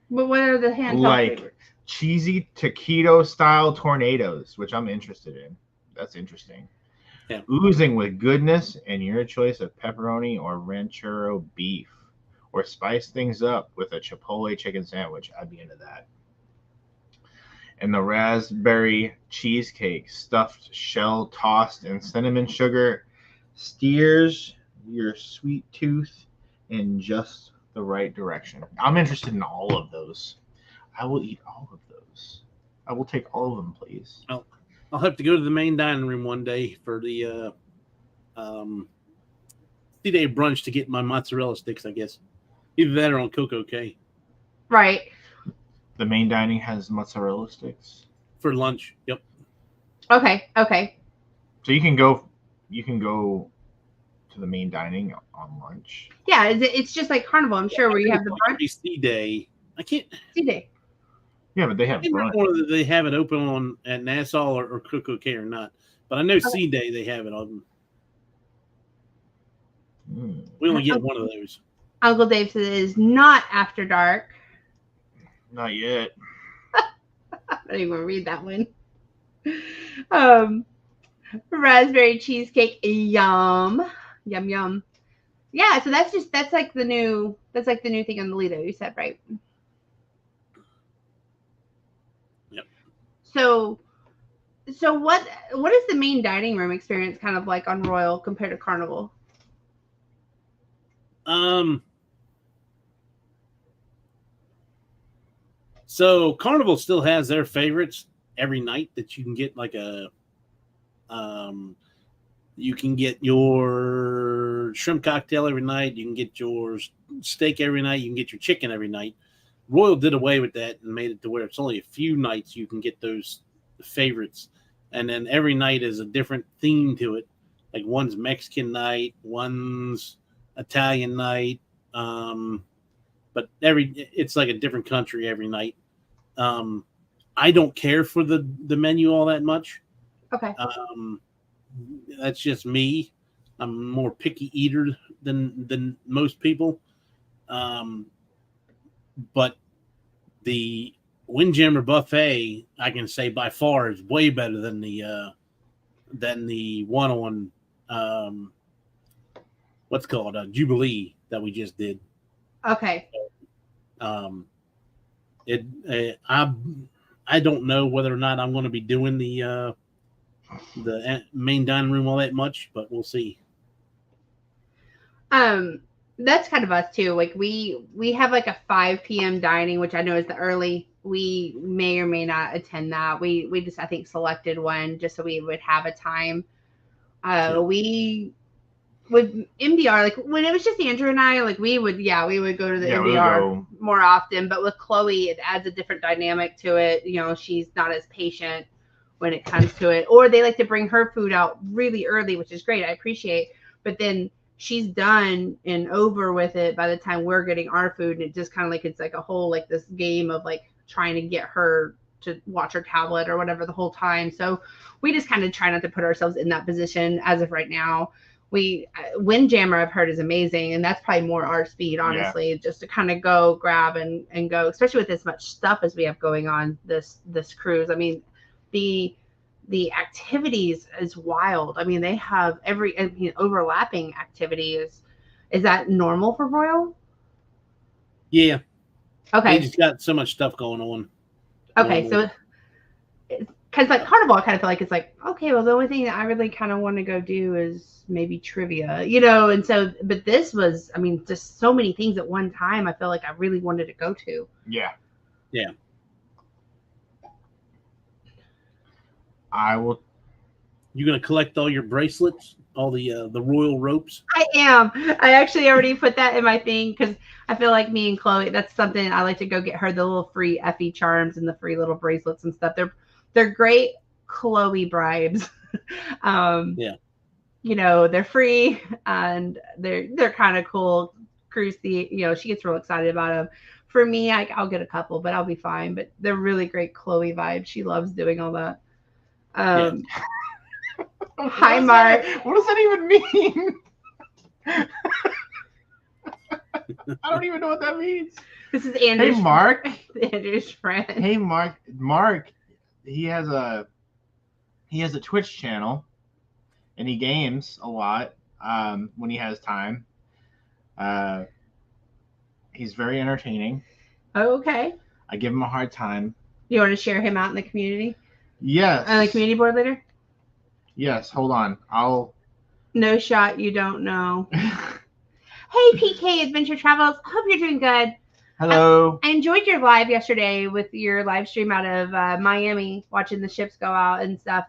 But what are the handheld favorites? Cheesy taquito style tornadoes, which I'm interested in. That's interesting. Yeah. Oozing with goodness and your choice of pepperoni or ranchero beef. Or spice things up with a Chipotle chicken sandwich. I'd be into that. And the raspberry cheesecake, stuffed shell tossed in cinnamon sugar, steers your sweet tooth in just the right direction. I'm interested in all of those. I will eat all of those. I will take all of them, please. Well, I'll have to go to the main dining room one day for the C-Day brunch to get my mozzarella sticks, I guess. Either that or on Coco K. Right. The main dining has mozzarella sticks. For lunch, yep. Okay. So you can go to the main dining on lunch. Yeah, it's just like Carnival, I'm sure, where you have the brunch. C-Day. I can't. C-Day. Yeah, but they have brunch. Whether they have it open at Nassau or Coco K or not. But I know C-Day they have it on. We only get one of those. Uncle Dave says it is not after dark. Not yet. I don't even want to read that one. Raspberry cheesecake, yum. Yum. Yeah, so that's like the new thing on the Lido, you said, right? Yep. So what is the main dining room experience kind of like on Royal compared to Carnival? So Carnival still has their favorites every night that you can get like you can get your shrimp cocktail every night. You can get your steak every night. You can get your chicken every night. Royal did away with that and made it to where it's only a few nights you can get those favorites. And then every night is a different theme to it. Like one's Mexican night, one's Italian night. But it's like a different country every night. I don't care for the menu all that much. Okay. That's just me. I'm a more picky eater than most people. But the Windjammer buffet, I can say by far is way better than the one on what's called Jubilee that we just did. Okay. I don't know whether or not I'm going to be doing the main dining room all that much, but we'll see. That's kind of us too. Like we have like a 5 p.m. dining, which I know is the early. We may or may not attend that. We just I think selected one just so we would have a time. We with MDR, like when it was just Andrew and I, like we would go to the MDR more often. But with Chloe, it adds a different dynamic to it. You know, she's not as patient when it comes to it, or they like to bring her food out really early, which is great. I appreciate, but then she's done and over with it by the time we're getting our food, and it just kind of like it's like a whole like this game of like trying to get her to watch her tablet or whatever the whole time. So we just kind of try not to put ourselves in that position as of right now. Windjammer I've heard is amazing, and that's probably more our speed, honestly, just to kind of go grab and go, especially with as much stuff as we have going on this cruise. I mean, the activities is wild. I mean, they have overlapping activities. Is that normal for Royal? Yeah. Okay. They just got so much stuff going on. Okay, so because like Carnival, I kind of feel like it's like, okay, well, the only thing that I really kind of want to go do is maybe trivia, you know. And so, but this was, I mean, just so many things at one time. I feel like I really wanted to go to. Yeah. Yeah. I will. You gonna collect all your bracelets, all the royal ropes? I am. I actually already put that in my thing because I feel like me and Chloe, that's something I like to go get her the little free Effie charms and the free little bracelets and stuff. They're great Chloe bribes. Yeah. You know, they're free and they're kind of cool. Christy, you know, she gets real excited about them. For me, I'll get a couple, but I'll be fine. But they're really great Chloe vibes. She loves doing all that. Yeah. Hi, Mark. What does that even mean? I don't even know what that means. This is Andrew's. Hey, Mark. Andrew's friend. Hey, Mark. Mark, he has a Twitch channel, and he games a lot when he has time. He's very entertaining. Oh, okay. I give him a hard time. You want to share him out in the community? Yes. The community board leader? Yes. Hold on. I'll. No shot. You don't know. Hey, PK Adventure Travels. Hope you're doing good. Hello. I enjoyed your live yesterday with your live stream out of Miami, watching the ships go out and stuff.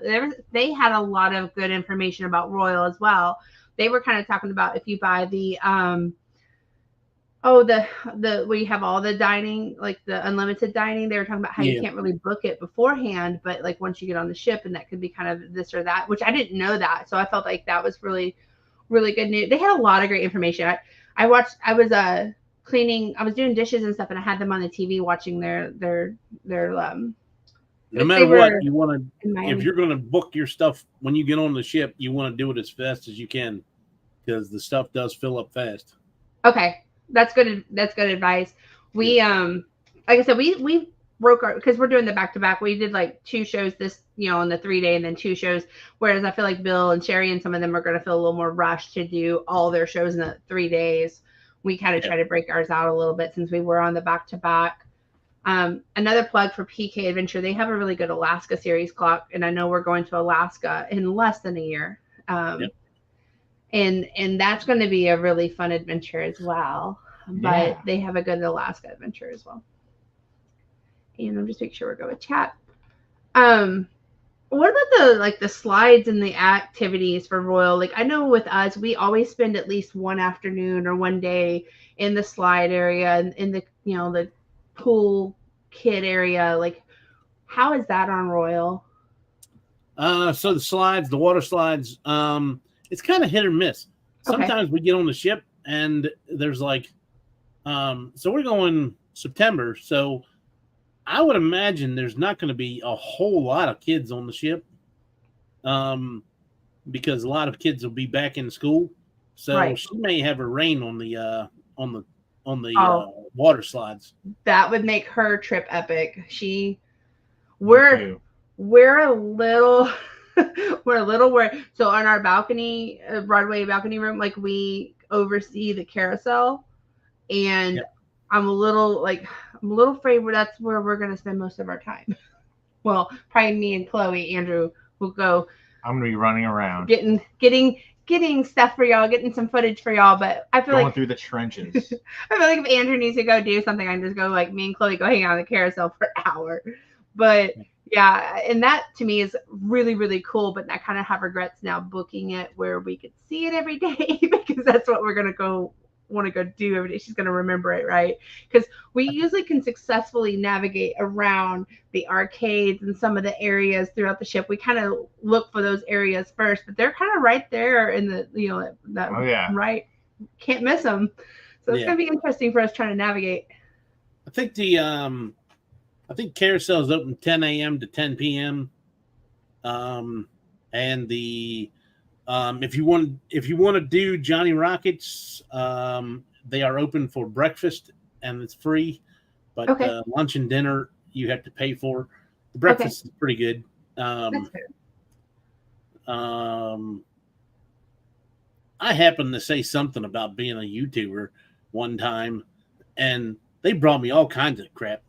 They had a lot of good information about Royal as well. They were kind of talking about if you buy the where you have all the dining, like the unlimited dining. They were talking about how you can't really book it beforehand, but like once you get on the ship, and that could be kind of this or that, which I didn't know that. So I felt like that was really, really good news. They had a lot of great information. I was cleaning, I was doing dishes and stuff, and I had them on the TV watching their no matter what you want to, if you're going to book your stuff when you get on the ship, you want to do it as fast as you can because the stuff does fill up fast. Okay. That's good advice. We like I said, we broke our, because we're doing the back-to-back. We did like 2 shows this, you know, on the 3-day and then 2 shows, whereas I feel like Bill and Sherry and some of them are going to feel a little more rushed to do all their shows in the 3 days. We kind of try to break ours out a little bit since we were on the back-to-back. Another plug for PK Adventure. They have a really good Alaska series clock, and I know we're going to Alaska in less than a year. And that's going to be a really fun adventure as well. But they have a good Alaska adventure as well. And I'm just making sure we're going with chat. What about the slides and the activities for Royal? Like, I know with us, we always spend at least one afternoon or one day in the slide area and in the, you know, the pool kid area. Like, how is that on Royal? So the water slides, it's kind of hit or miss. Sometimes we get on the ship and there's like, so we're going September. So I would imagine there's not going to be a whole lot of kids on the ship, because a lot of kids will be back in school. So she may have a rain on the water slides. That would make her trip epic. We're a little worried. So on our balcony, Broadway balcony room, like we oversee the carousel, and I'm a little afraid that's where we're going to spend most of our time. Well, probably me and Chloe. Andrew will go. I'm going to be running around, getting stuff for y'all, getting some footage for y'all. But I feel going through the trenches. I feel like if Andrew needs to go do something, I can just go, like, me and Chloe go hang out on the carousel for an hour. But yeah, and that to me is really, really cool. But I kind of have regrets now booking it where we could see it every day, because that's what we're going to want to go do every day. She's going to remember it, right? Because we usually can successfully navigate around the arcades and some of the areas throughout the ship. We kind of look for those areas first, but they're kind of right there in the, you know, that right, can't miss them. So it's going to be interesting for us trying to navigate. I think carousel is open 10 a.m. to 10 p.m. And the if you want to do Johnny Rockets, they are open for breakfast and it's free, but lunch and dinner you have to pay for. The breakfast is pretty good. That's fair. I happened to say something about being a YouTuber one time, and they brought me all kinds of crap.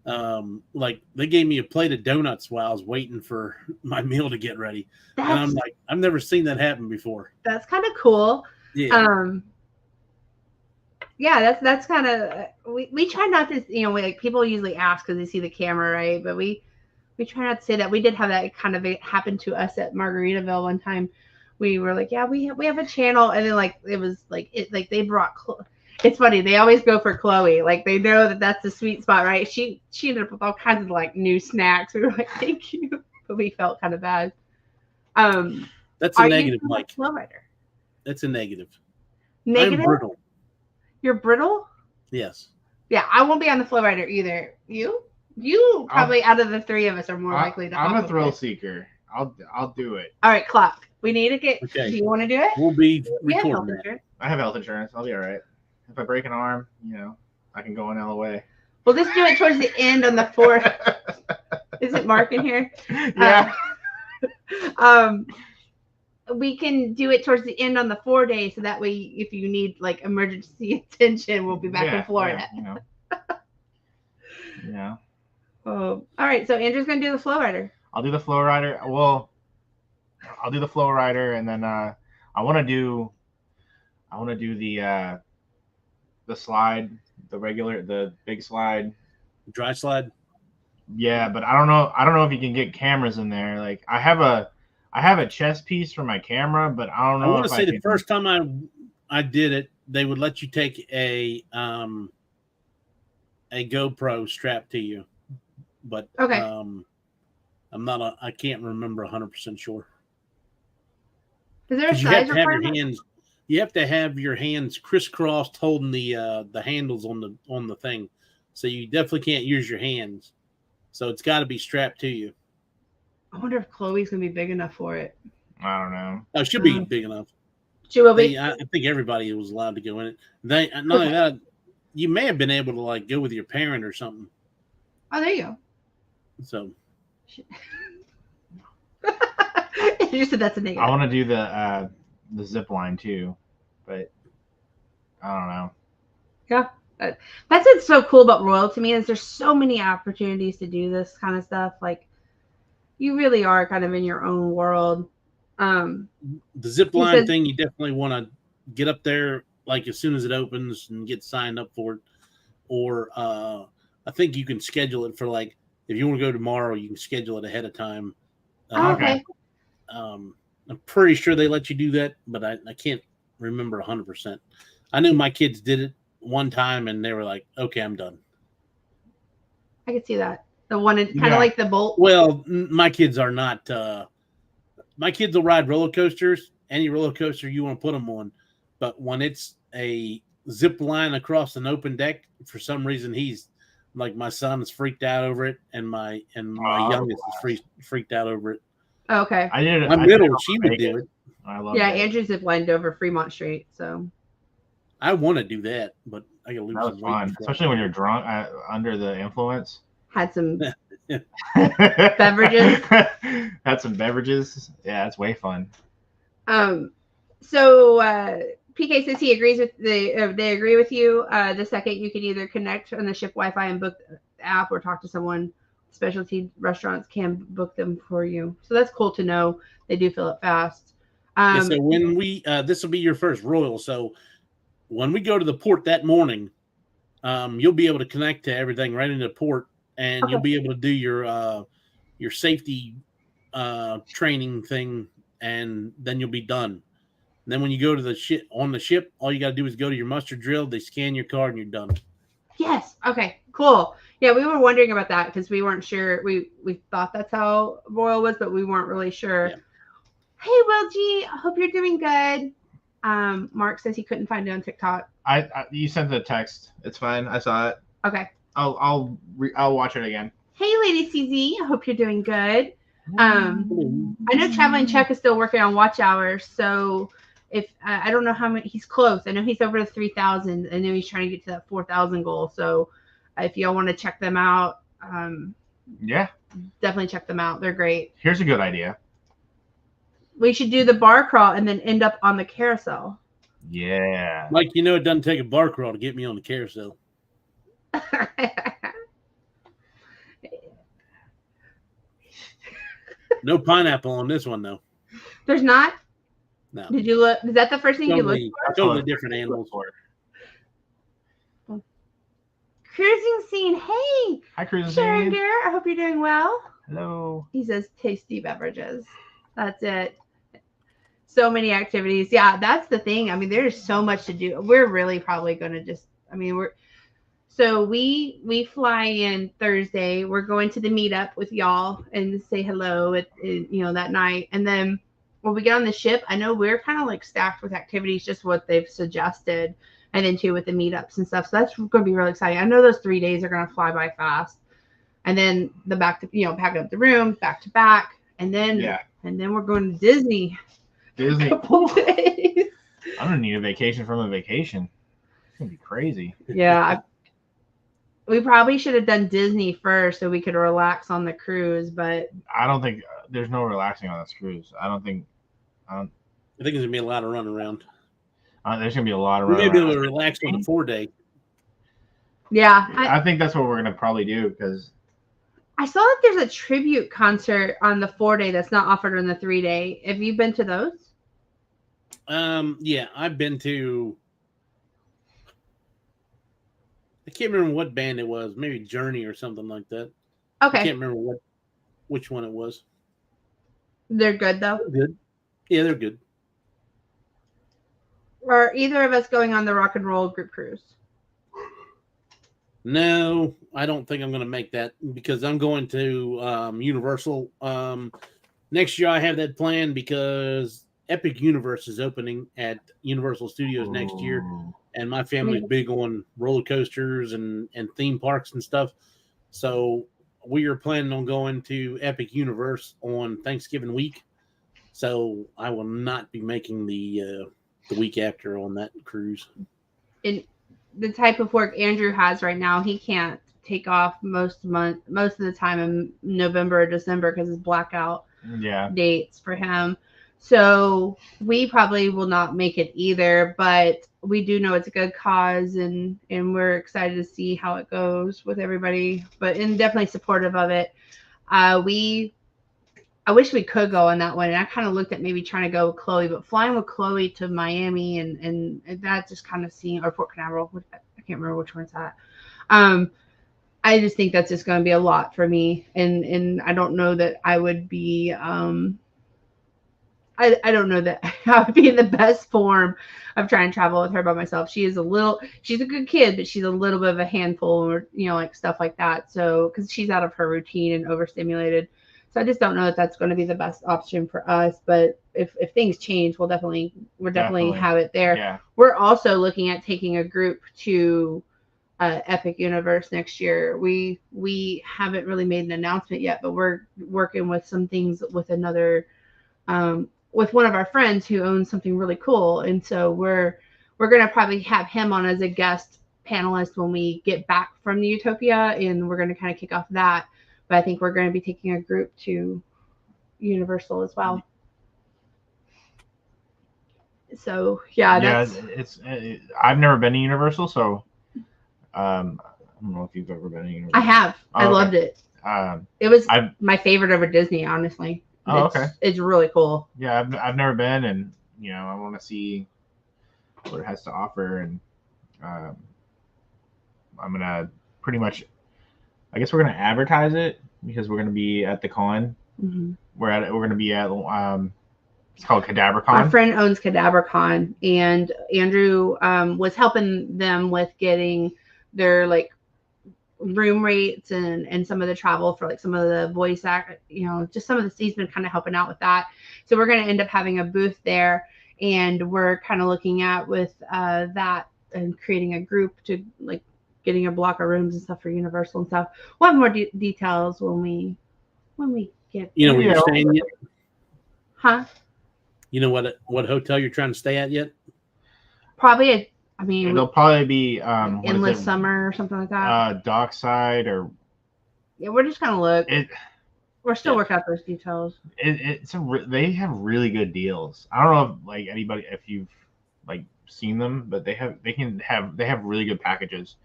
Like they gave me a plate of donuts while I was waiting for my meal to get ready. And I'm like, I've never seen that happen before. That's kind of cool. Yeah. Yeah, that's kind of we try not to, like people usually ask because they see the camera, right? But we try not to say that. We did have that kind of happen to us at Margaritaville one time. We were like, yeah, we have a channel, and then like it was like they brought. It's funny, they always go for Chloe. Like they know that that's the sweet spot, right? She ended up with all kinds of like new snacks. We were like, thank you, but we felt kind of bad. That's a negative, Mike. Flow rider. That's a negative. Negative. I'm brittle. You're brittle? Yes. Yeah, I won't be on the flow rider either. You probably out of the three of us are more likely to. I'm a thrill seeker. I'll do it. All right, clock. We need to get. Okay. Do you want to do it? We'll be recording that. I have health insurance. I'll be all right. If I break an arm, I can go an LOA. We'll just do it towards the end on the 4th. Is it Mark in here? Yeah. We can do it towards the end on the 4 days, so that way, if you need like emergency attention, we'll be back in Florida. Yeah. Oh, all right. So Andrew's gonna do the flow rider. I'll do the flow rider. Well, I'll do the flow rider, and then I want to do the slide, the big slide, dry slide. Yeah, but I don't know if you can get cameras in there. Like I have a chest piece for my camera, but I don't know. I want to say the first time I did it, they would let you take a GoPro strap to you, but okay. I can't remember 100% sure. Is there a size requirement? You have to have your hands crisscrossed holding the handles on the thing, so you definitely can't use your hands. So it's got to be strapped to you. I wonder if Chloe's gonna be big enough for it. I don't know. Oh, she'll be big enough. She will be. I think everybody was allowed to go in it. Not only that, you may have been able to like go with your parent or something. Oh, there you go. So. You said that's a negative. I want to do the zip line too, but I don't know. Yeah. That's what's so cool about Royal to me is there's so many opportunities to do this kind of stuff. Like you really are kind of in your own world. The zip line thing, you definitely want to get up there like as soon as it opens and get signed up for it. Or I think you can schedule it for like if you want to go tomorrow, you can schedule it ahead of time. Okay. I'm pretty sure they let you do that, but I can't remember 100%. I knew my kids did it one time and they were like, okay, I'm done. I could see that. The one kind of like the bolt. Well, my kids are not. My kids will ride roller coasters, any roller coaster you want to put them on. But when it's a zip line across an open deck, for some reason he's like my son is freaked out over it, and my youngest is freaked out over it. Oh, okay. I did it. My middle, she would do it. I love. Yeah, Andrew zip lined over Fremont Street, so. I want to do that, but I got to lose some weight. Especially when you're drunk, under the influence. Had some beverages. Had some beverages. Yeah, it's way fun. So PK says he agrees with they agree with you. The second you can either connect on the ship Wi-Fi and book the app, or talk to someone. Specialty restaurants can book them for you. So that's cool to know. They do fill it fast. So when we this will be your first Royal. So when we go to the port that morning, you'll be able to connect to everything right into the port, and you'll be able to do your safety training thing, and then you'll be done. And then when you go to the ship on the ship, all you got to do is go to your muster drill. They scan your card, and you're done. Yes. Okay. Cool. Yeah, we were wondering about that because we weren't sure. We thought that's how Royal was, but we weren't really sure. Yeah. Hey, Will G, I hope you're doing good. Mark says he couldn't find it on TikTok. You sent the text. It's fine. I saw it. Okay. I'll watch it again. Hey, Lady CZ, I hope you're doing good. I know Traveling Chuck is still working on watch hours, so if I don't know how many, he's close. I know he's over to 3,000. I know he's trying to get to that 4,000 goal. So if y'all want to check them out, yeah, definitely check them out. They're great. Here's a good idea. We should do the bar crawl and then end up on the carousel. Yeah. Like, it doesn't take a bar crawl to get me on the carousel. No pineapple on this one though. There's not. No. Did you look? Is that the first thing you looked for? Totally different animals. Cruising scene. Hey, hi, cruising Sharon scene. Garrett. I hope you're doing well. Hello. He says tasty beverages. That's it. So many activities. Yeah, that's the thing. I mean, there's so much to do. We're really probably going to just. I mean, we fly in Thursday. We're going to the meetup with y'all and say hello at that night, and then when we get on the ship, I know we're kind of like stacked with activities, just what they've suggested. And then too with the meetups and stuff. So that's going to be really exciting. I know those 3 days are going to fly by fast. And then the back to, packing up the room, back to back. And then we're going to Disney. Disney. A couple days. I'm going to need a vacation from a vacation. It's going to be crazy. Yeah. We probably should have done Disney first so we could relax on the cruise, but I don't think there's no relaxing on this cruise. I think there's going to be a lot of running around. There's going to be a lot of running around. We may be able to relax on the 4 day. Yeah. I think that's what we're going to probably do because I saw that there's a tribute concert on the 4 day that's not offered on the 3 day. Have you been to those? Yeah, I've been to. I can't remember what band it was. Maybe Journey or something like that. Okay. I can't remember which one it was. They're good though. They're good. Yeah, they're good. Are either of us going on the rock and roll group cruise? No, I don't think I'm going to make that because I'm going to Universal. Next year I have that planned because Epic Universe is opening at Universal Studios next year. And my family's big on roller coasters and theme parks and stuff. So we are planning on going to Epic Universe on Thanksgiving week. So I will not be making the week after on that cruise. In the type of work Andrew has right now, he can't take off most of the time in November or December because it's blackout dates for him. So we probably will not make it either, but we do know it's a good cause and we're excited to see how it goes with everybody, and definitely supportive of it. I wish we could go on that one. And I kind of looked at maybe trying to go with Chloe, but flying with Chloe to Miami and that just kind of seemed, or Port Canaveral, I can't remember which one's that. I just think that's just going to be a lot for me. And I don't know that I would be, I don't know that I would be in the best form of trying to travel with her by myself. She's a good kid, but she's a little bit of a handful or, like stuff like that. So, cause she's out of her routine and overstimulated. So I just don't know that that's going to be the best option for us. But if things change, we'll definitely have it there. Yeah. We're also looking at taking a group to Epic Universe next year. We haven't really made an announcement yet, but we're working with some things with another, with one of our friends who owns something really cool. And so we're going to probably have him on as a guest panelist when we get back from the Utopia, and we're going to kind of kick off that. But I think we're going to be taking a group to Universal as well. So it's I've never been to Universal, so I don't know if you've ever been to Universal. I have. I loved it. It was my favorite over Disney, honestly. Okay. It's really cool. Yeah, I've never been, and I want to see what it has to offer, and I'm gonna pretty much. I guess we're gonna advertise it because we're gonna be at the con. Mm-hmm. We're gonna be at it's called CadaverCon. My friend owns CadaverCon, and Andrew was helping them with getting their room rates and some of the travel for some of the voice act, just some of the he's been kind of helping out with that. So we're gonna end up having a booth there, and we're kind of looking at with that and creating a group to getting a block of rooms and stuff for Universal and stuff. We'll have more details when we get. Where you're staying yet? Huh? You know what hotel you're trying to stay at yet? Probably it'll probably be Endless Summer or something like that. Dockside or. Yeah, we're just gonna look. We're still working out those details. They have really good deals. I don't know if anybody if you've seen them, but they have really good packages.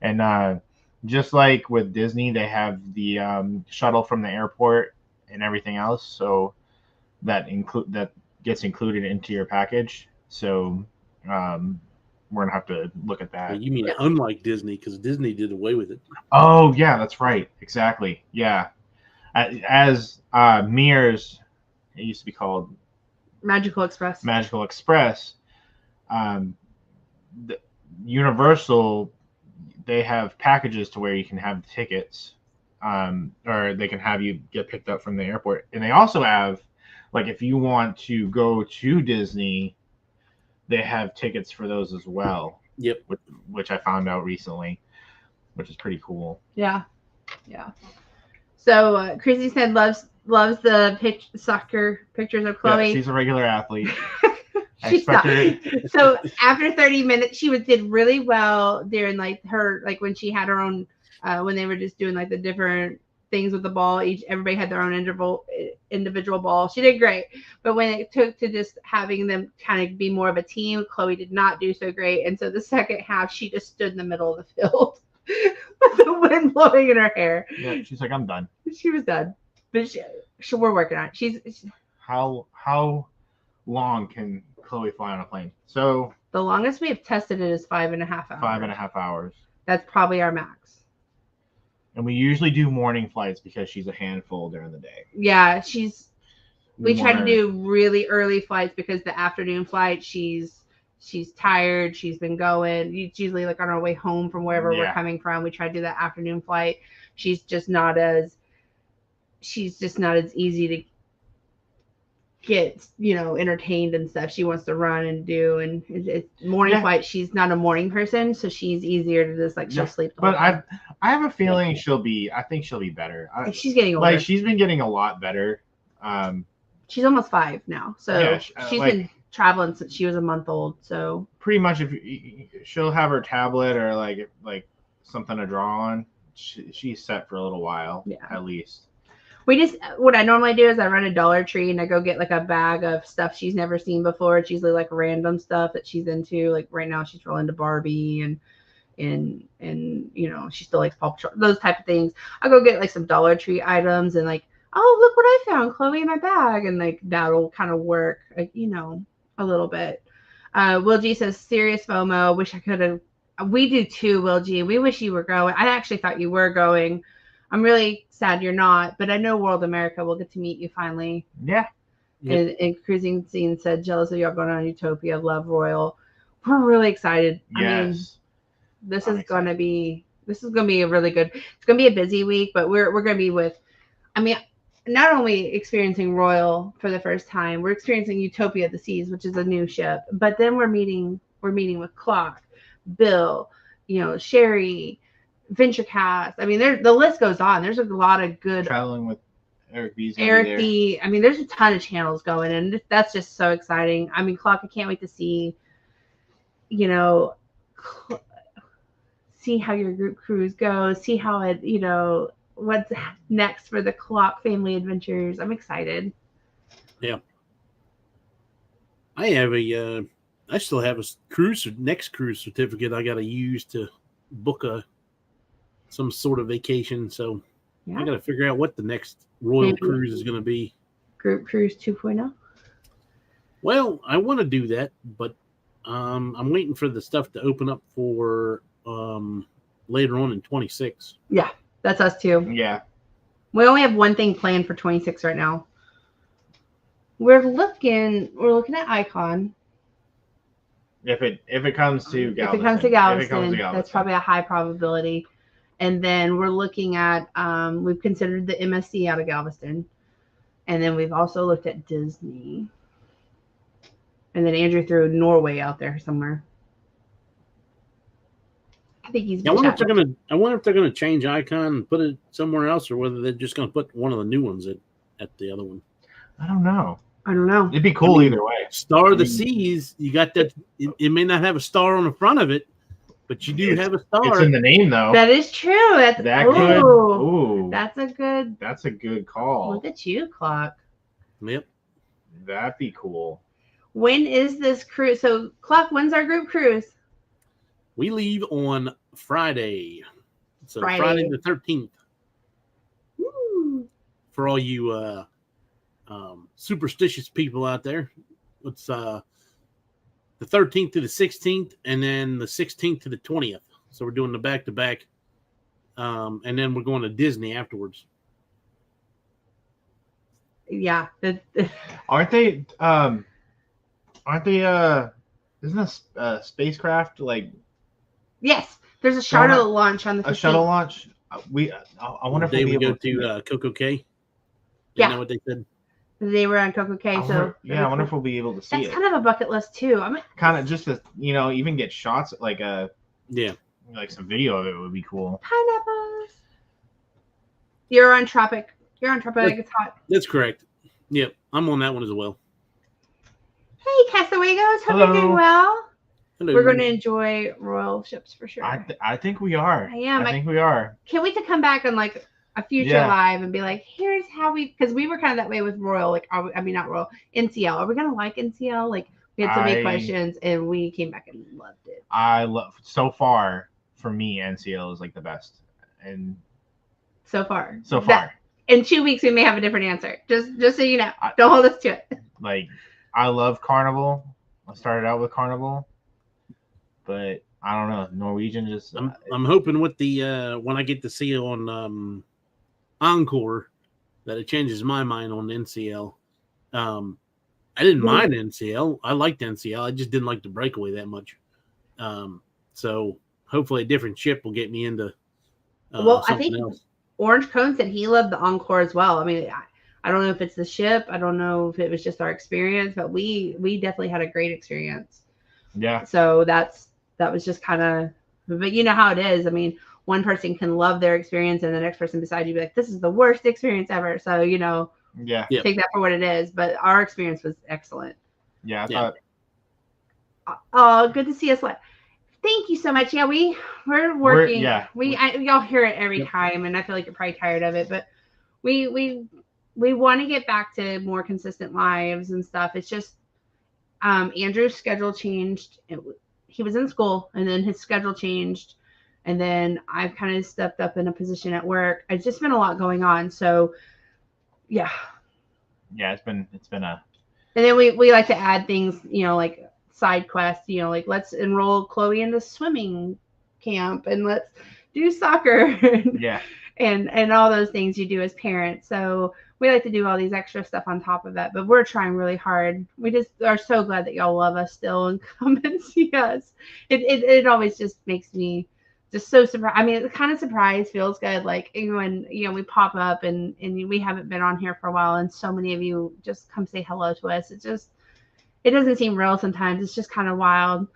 And just like with Disney, they have the shuttle from the airport and everything else. So that gets included into your package. So we're gonna have to look at that. You mean unlike Disney, because Disney did away with it. Oh yeah, that's right. Exactly. Yeah. As Mears, it used to be called Magical Express. Magical Express. The Universal, they have packages to where you can have tickets, or they can have you get picked up from the airport. And they also have, like, if you want to go to Disney, they have tickets for those as well. Yep. Which I found out recently, which is pretty cool. Yeah. So Chrissy said loves the soccer pictures of Chloe. Yeah, she's a regular athlete. So after 30 minutes, she did really well during when she had her own when they were just doing like the different things with the ball. Everybody had their own individual ball. She did great, but when it took to just having them kind of be more of a team, Chloe did not do so great. And so the second half, she just stood in the middle of the field with the wind blowing in her hair. Yeah, she's like, I'm done. She was done, but we're working on it. How long can Chloe fly on a plane? So the longest we have tested it is 5.5 hours. 5.5 hours. That's probably our max. And we usually do morning flights because she's a handful during the day. Yeah, we try to do really early flights because the afternoon flight, she's tired. She's been going. It's usually like on our way home from wherever we're coming from. We try to do that afternoon flight. She's just not as easy to get, entertained and stuff. She wants to run and do, and it's morning flight. She's not a morning person, so she's easier to just she'll sleep. But I have a feeling I think she'll be better. She's getting older. She's been getting a lot better. She's almost 5 now, so she's been traveling since she was a month old. So pretty much, if she'll have her tablet or like something to draw on, she's set for a little while, at least. What I normally do is I run a Dollar Tree and I go get like a bag of stuff she's never seen before. It's usually like random stuff that she's into. Like right now she's real into Barbie and she still likes Paw Patrol, those type of things. I go get like some Dollar Tree items and like, oh, look what I found, Chloe, in my bag. And like that'll kind of work, a little bit. Will G says serious FOMO. Wish I could have. We do too, Will G. We wish you were going. I actually thought you were going. I'm really sad you're not, but I know World America will get to meet you finally. Yeah. And Cruising Scene said, jealous of y'all going on Utopia, love Royal. We're really excited. Yes. I mean, this is going to be a really good, it's going to be a busy week, but we're going to be not only experiencing Royal for the first time, we're experiencing Utopia of the Seas, which is a new ship, but then we're meeting with Clock, Bill, Sherry, VentureCast. I mean, the list goes on. There's a lot of good traveling with Eric B. I mean, there's a ton of channels going, and that's just so exciting. I mean, Clock, I can't wait to see, see how your group cruise goes, see how it, what's next for the Clock family adventures. I'm excited. Yeah. I still have a next cruise certificate I got to use to book some sort of vacation. So I got to figure out what the next Royal cruise is going to be. Group Cruise 2.0. Well, I want to do that, but I'm waiting for the stuff to open up for later on in 26. Yeah, that's us too. Yeah. We only have one thing planned for 26 right now. We're looking at Icon. If it comes to Galveston. If it comes to Galveston, that's probably a high probability. And then we're looking at, we've considered the MSC out of Galveston. And then we've also looked at Disney. And then Andrew threw Norway out there somewhere. I think he's. I wonder if they're gonna change Icon and put it somewhere else, or whether they're just gonna put one of the new ones at the other one. I don't know. It'd be cool either way. Star of the Seas, you got that. It may not have a star on the front of it, but you do have a star. It's in the name, though. That is true. That's good. Ooh, that's a good call. Look at you, Clock. Yep. That'd be cool. When is this cruise? So, Clock, when's our group cruise? We leave on Friday. So Friday the 13th. Woo. for all you superstitious people out there. It's the 13th to the 16th, and then the 16th to the 20th. So we're doing the back-to-back, and then we're going to Disney afterwards. Yeah. Aren't they? Isn't a spacecraft like? Yes, there's a shuttle launch on the 15th. A shuttle launch. I wonder if we'll go to Coco Cay. Isn't that what they said? They were on Coco Cay, I wonder if we'll be able to see it. That's kind of a bucket list too. I mean, kind of just to even get shots like some video of it would be cool. Pineapples. You're on Tropic. It's hot. That's correct. Yep, I'm on that one as well. Hey, Castawaygoes. Hope you're doing well. Hello. We're going to enjoy royal ships for sure. I think we are. I think we are. Can't wait to come back on like a future live and be like, here's how because we were kind of that way with royal. Like, not royal, NCL. Are we going to like NCL? Like, we had so many questions and we came back and loved it. So far for me, NCL is like the best. And so far. In 2 weeks, we may have a different answer. Just so you know. Don't hold us to it. Like, I love Carnival. I started out with Carnival. But I don't know. Norwegian just... I'm hoping with the... when I get to see it on Encore, that it changes my mind on NCL. I didn't mind NCL. I liked NCL. I just didn't like the breakaway that much. So hopefully a different ship will get me into I think else. Orange Cone said he loved the Encore as well. I mean, I don't know if it's the ship. I don't know if it was just our experience, but we definitely had a great experience. Yeah. So that was just kind of, but you know how it is. I mean, one person can love their experience and the next person beside you be like, this is the worst experience ever. So, take that for what it is. But our experience was excellent. Yeah. I thought. Oh, good to see us. Thank you so much. Yeah, we're working. Y'all hear it every time, and I feel like you're probably tired of it, but we want to get back to more consistent lives and stuff. It's just Andrew's schedule changed. He was in school, and then his schedule changed, and then I've kind of stepped up in a position at work. It's just been a lot going on. So, yeah. Yeah, it's been a. And then we like to add things, like side quests, like let's enroll Chloe into swimming camp and let's do soccer and all those things you do as parents. So we like to do all these extra stuff on top of that, but we're trying really hard. We just are so glad that y'all love us still and come and see us. It always just makes me just so surprised. I mean, the kind of surprise feels good. Like when, we pop up and we haven't been on here for a while and so many of you just come say hello to us. It doesn't seem real sometimes. It's just kind of wild,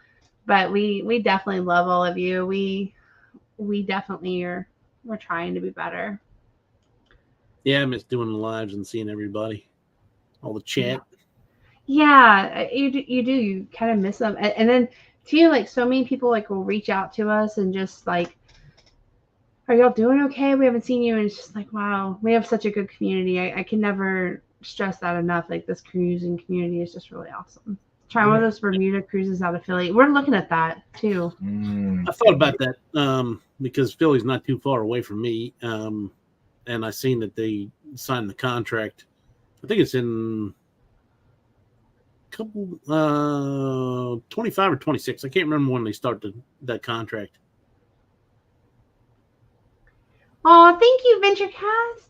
but we definitely love all of you. We definitely we're trying to be better. Yeah, I miss doing the lives and seeing everybody, all the chat. Yeah, you do. You kind of miss them, and then too, like so many people will reach out to us and just like, are y'all doing okay? We haven't seen you, and it's just like, wow, we have such a good community. I can never stress that enough. Like this cruising community is just really awesome. Try one of those Bermuda cruises out of Philly. We're looking at that too. I thought about that because Philly's not too far away from me, and I seen that they signed the contract. I think it's in a couple 25 or 26. I can't remember when they start that contract. Oh, thank you, VentureCast.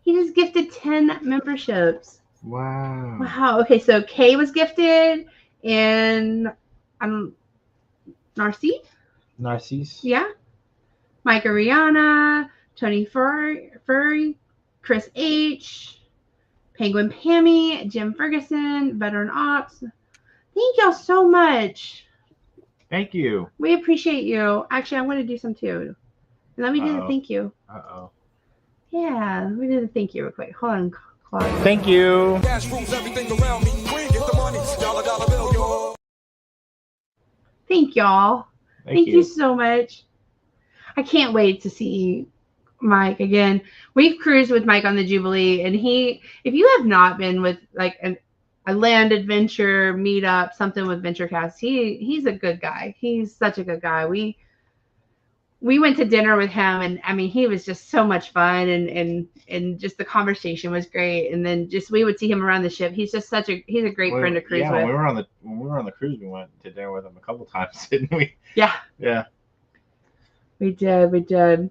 He just gifted 10 memberships. Wow. Okay, so Kay was gifted and Narcisse. Yeah. Mike Ariana, Tony Furry, Chris H, Penguin Pammy, Jim Ferguson, Veteran Ops. Thank y'all so much. Thank you. We appreciate you. Actually, I want to do some too. Let me do the thank you. Yeah, let me do the thank you real quick. Hold on, Claude. Thank you. Thank y'all. Thank you so much. I can't wait to see Mike again. We've cruised with Mike on the Jubilee, and if you have not been with like a land adventure meetup, something with VentureCast, he's a good guy. He's such a good guy. we went to dinner with him, and I mean, he was just so much fun, and just the conversation was great. And then just we would see him around the ship. He's just he's a great friend to cruise with. When we were on the cruise, we went to dinner with him a couple times, didn't we? Yeah. Yeah. We did.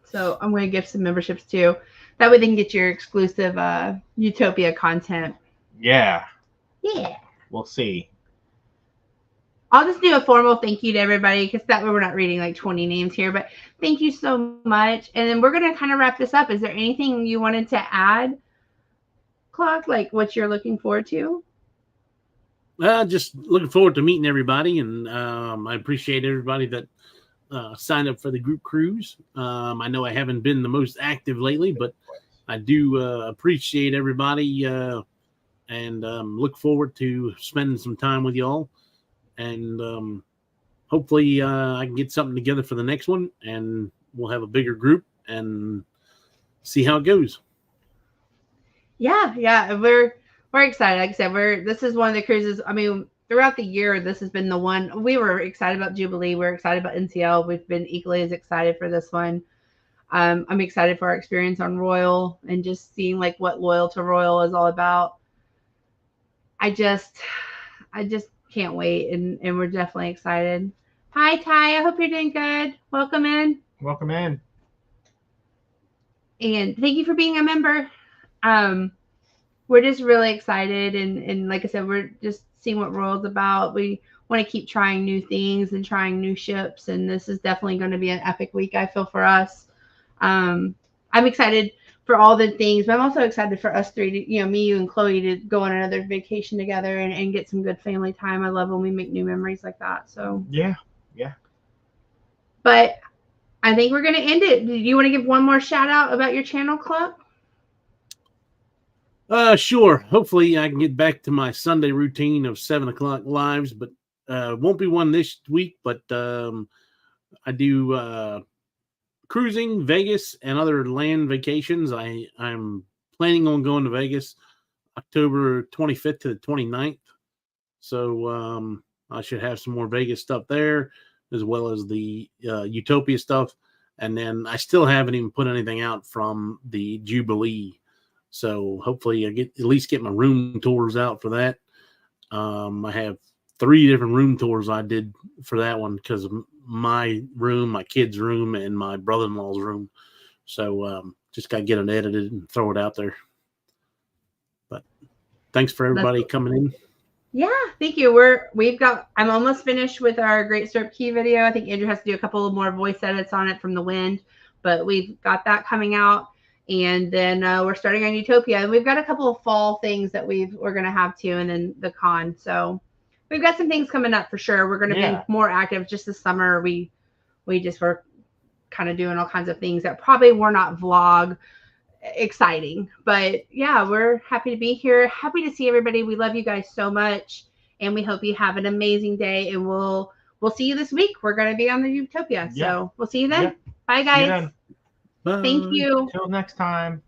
So I'm going to give some memberships too. That way they can get your exclusive Utopia content. Yeah. Yeah. We'll see. I'll just do a formal thank you to everybody, because that way we're not reading like 20 names here. But thank you so much. And then we're going to kind of wrap this up. Is there anything you wanted to add, Clark, like what you're looking forward to? Just looking forward to meeting everybody, and I appreciate everybody that signed up for the group cruise. I know I haven't been the most active lately, but I do appreciate everybody, and look forward to spending some time with y'all. And hopefully I can get something together for the next one, and we'll have a bigger group and see how it goes. Yeah, we're excited. Like I said, this is one of the cruises. I mean, throughout the year, this has been the one. We were excited about Jubilee. We're excited about NCL. We've been equally as excited for this one. I'm excited for our experience on Royal and just seeing like what Loyal to Royal is all about. I just can't wait, and we're definitely excited. Hi, Ty. I hope you're doing good. Welcome in. Welcome in. And thank you for being a member. We're just really excited, and like I said, we're just seeing what Royal's about. We want to keep trying new things and trying new ships, and this is definitely going to be an epic week, I feel, for us. I'm excited for all the things, but I'm also excited for us three to, me, you, and Chloe to go on another vacation together and get some good family time. I love when we make new memories like that. So yeah. But I think we're going to end it. Do you want to give one more shout out about your channel, Club? Sure. Hopefully I can get back to my Sunday routine of 7 o'clock lives, but won't be one this week. But I do cruising, Vegas, and other land vacations. I'm planning on going to Vegas October 25th to the 29th. So I should have some more Vegas stuff there, as well as the Utopia stuff. And then I still haven't even put anything out from the Jubilee. So hopefully I at least get my room tours out for that. I have 3 different room tours I did for that one, because of my room, my kid's room, and my brother-in-law's room. So just got to get it edited and throw it out there. But thanks for everybody coming in. Yeah, thank you. I'm almost finished with our Great Stirrup Key video. I think Andrew has to do a couple more voice edits on it from the wind, but we've got that coming out. And then we're starting on Utopia. And we've got a couple of fall things that we're going to have too, and then the con. So we've got some things coming up for sure. We're going to be more active. Just this summer, we just were kind of doing all kinds of things that probably were not vlog exciting. But yeah, we're happy to be here. Happy to see everybody. We love you guys so much. And we hope you have an amazing day. And we'll see you this week. We're going to be on the Utopia. So we'll see you then. Bye, guys. Bye. Thank you. Until next time.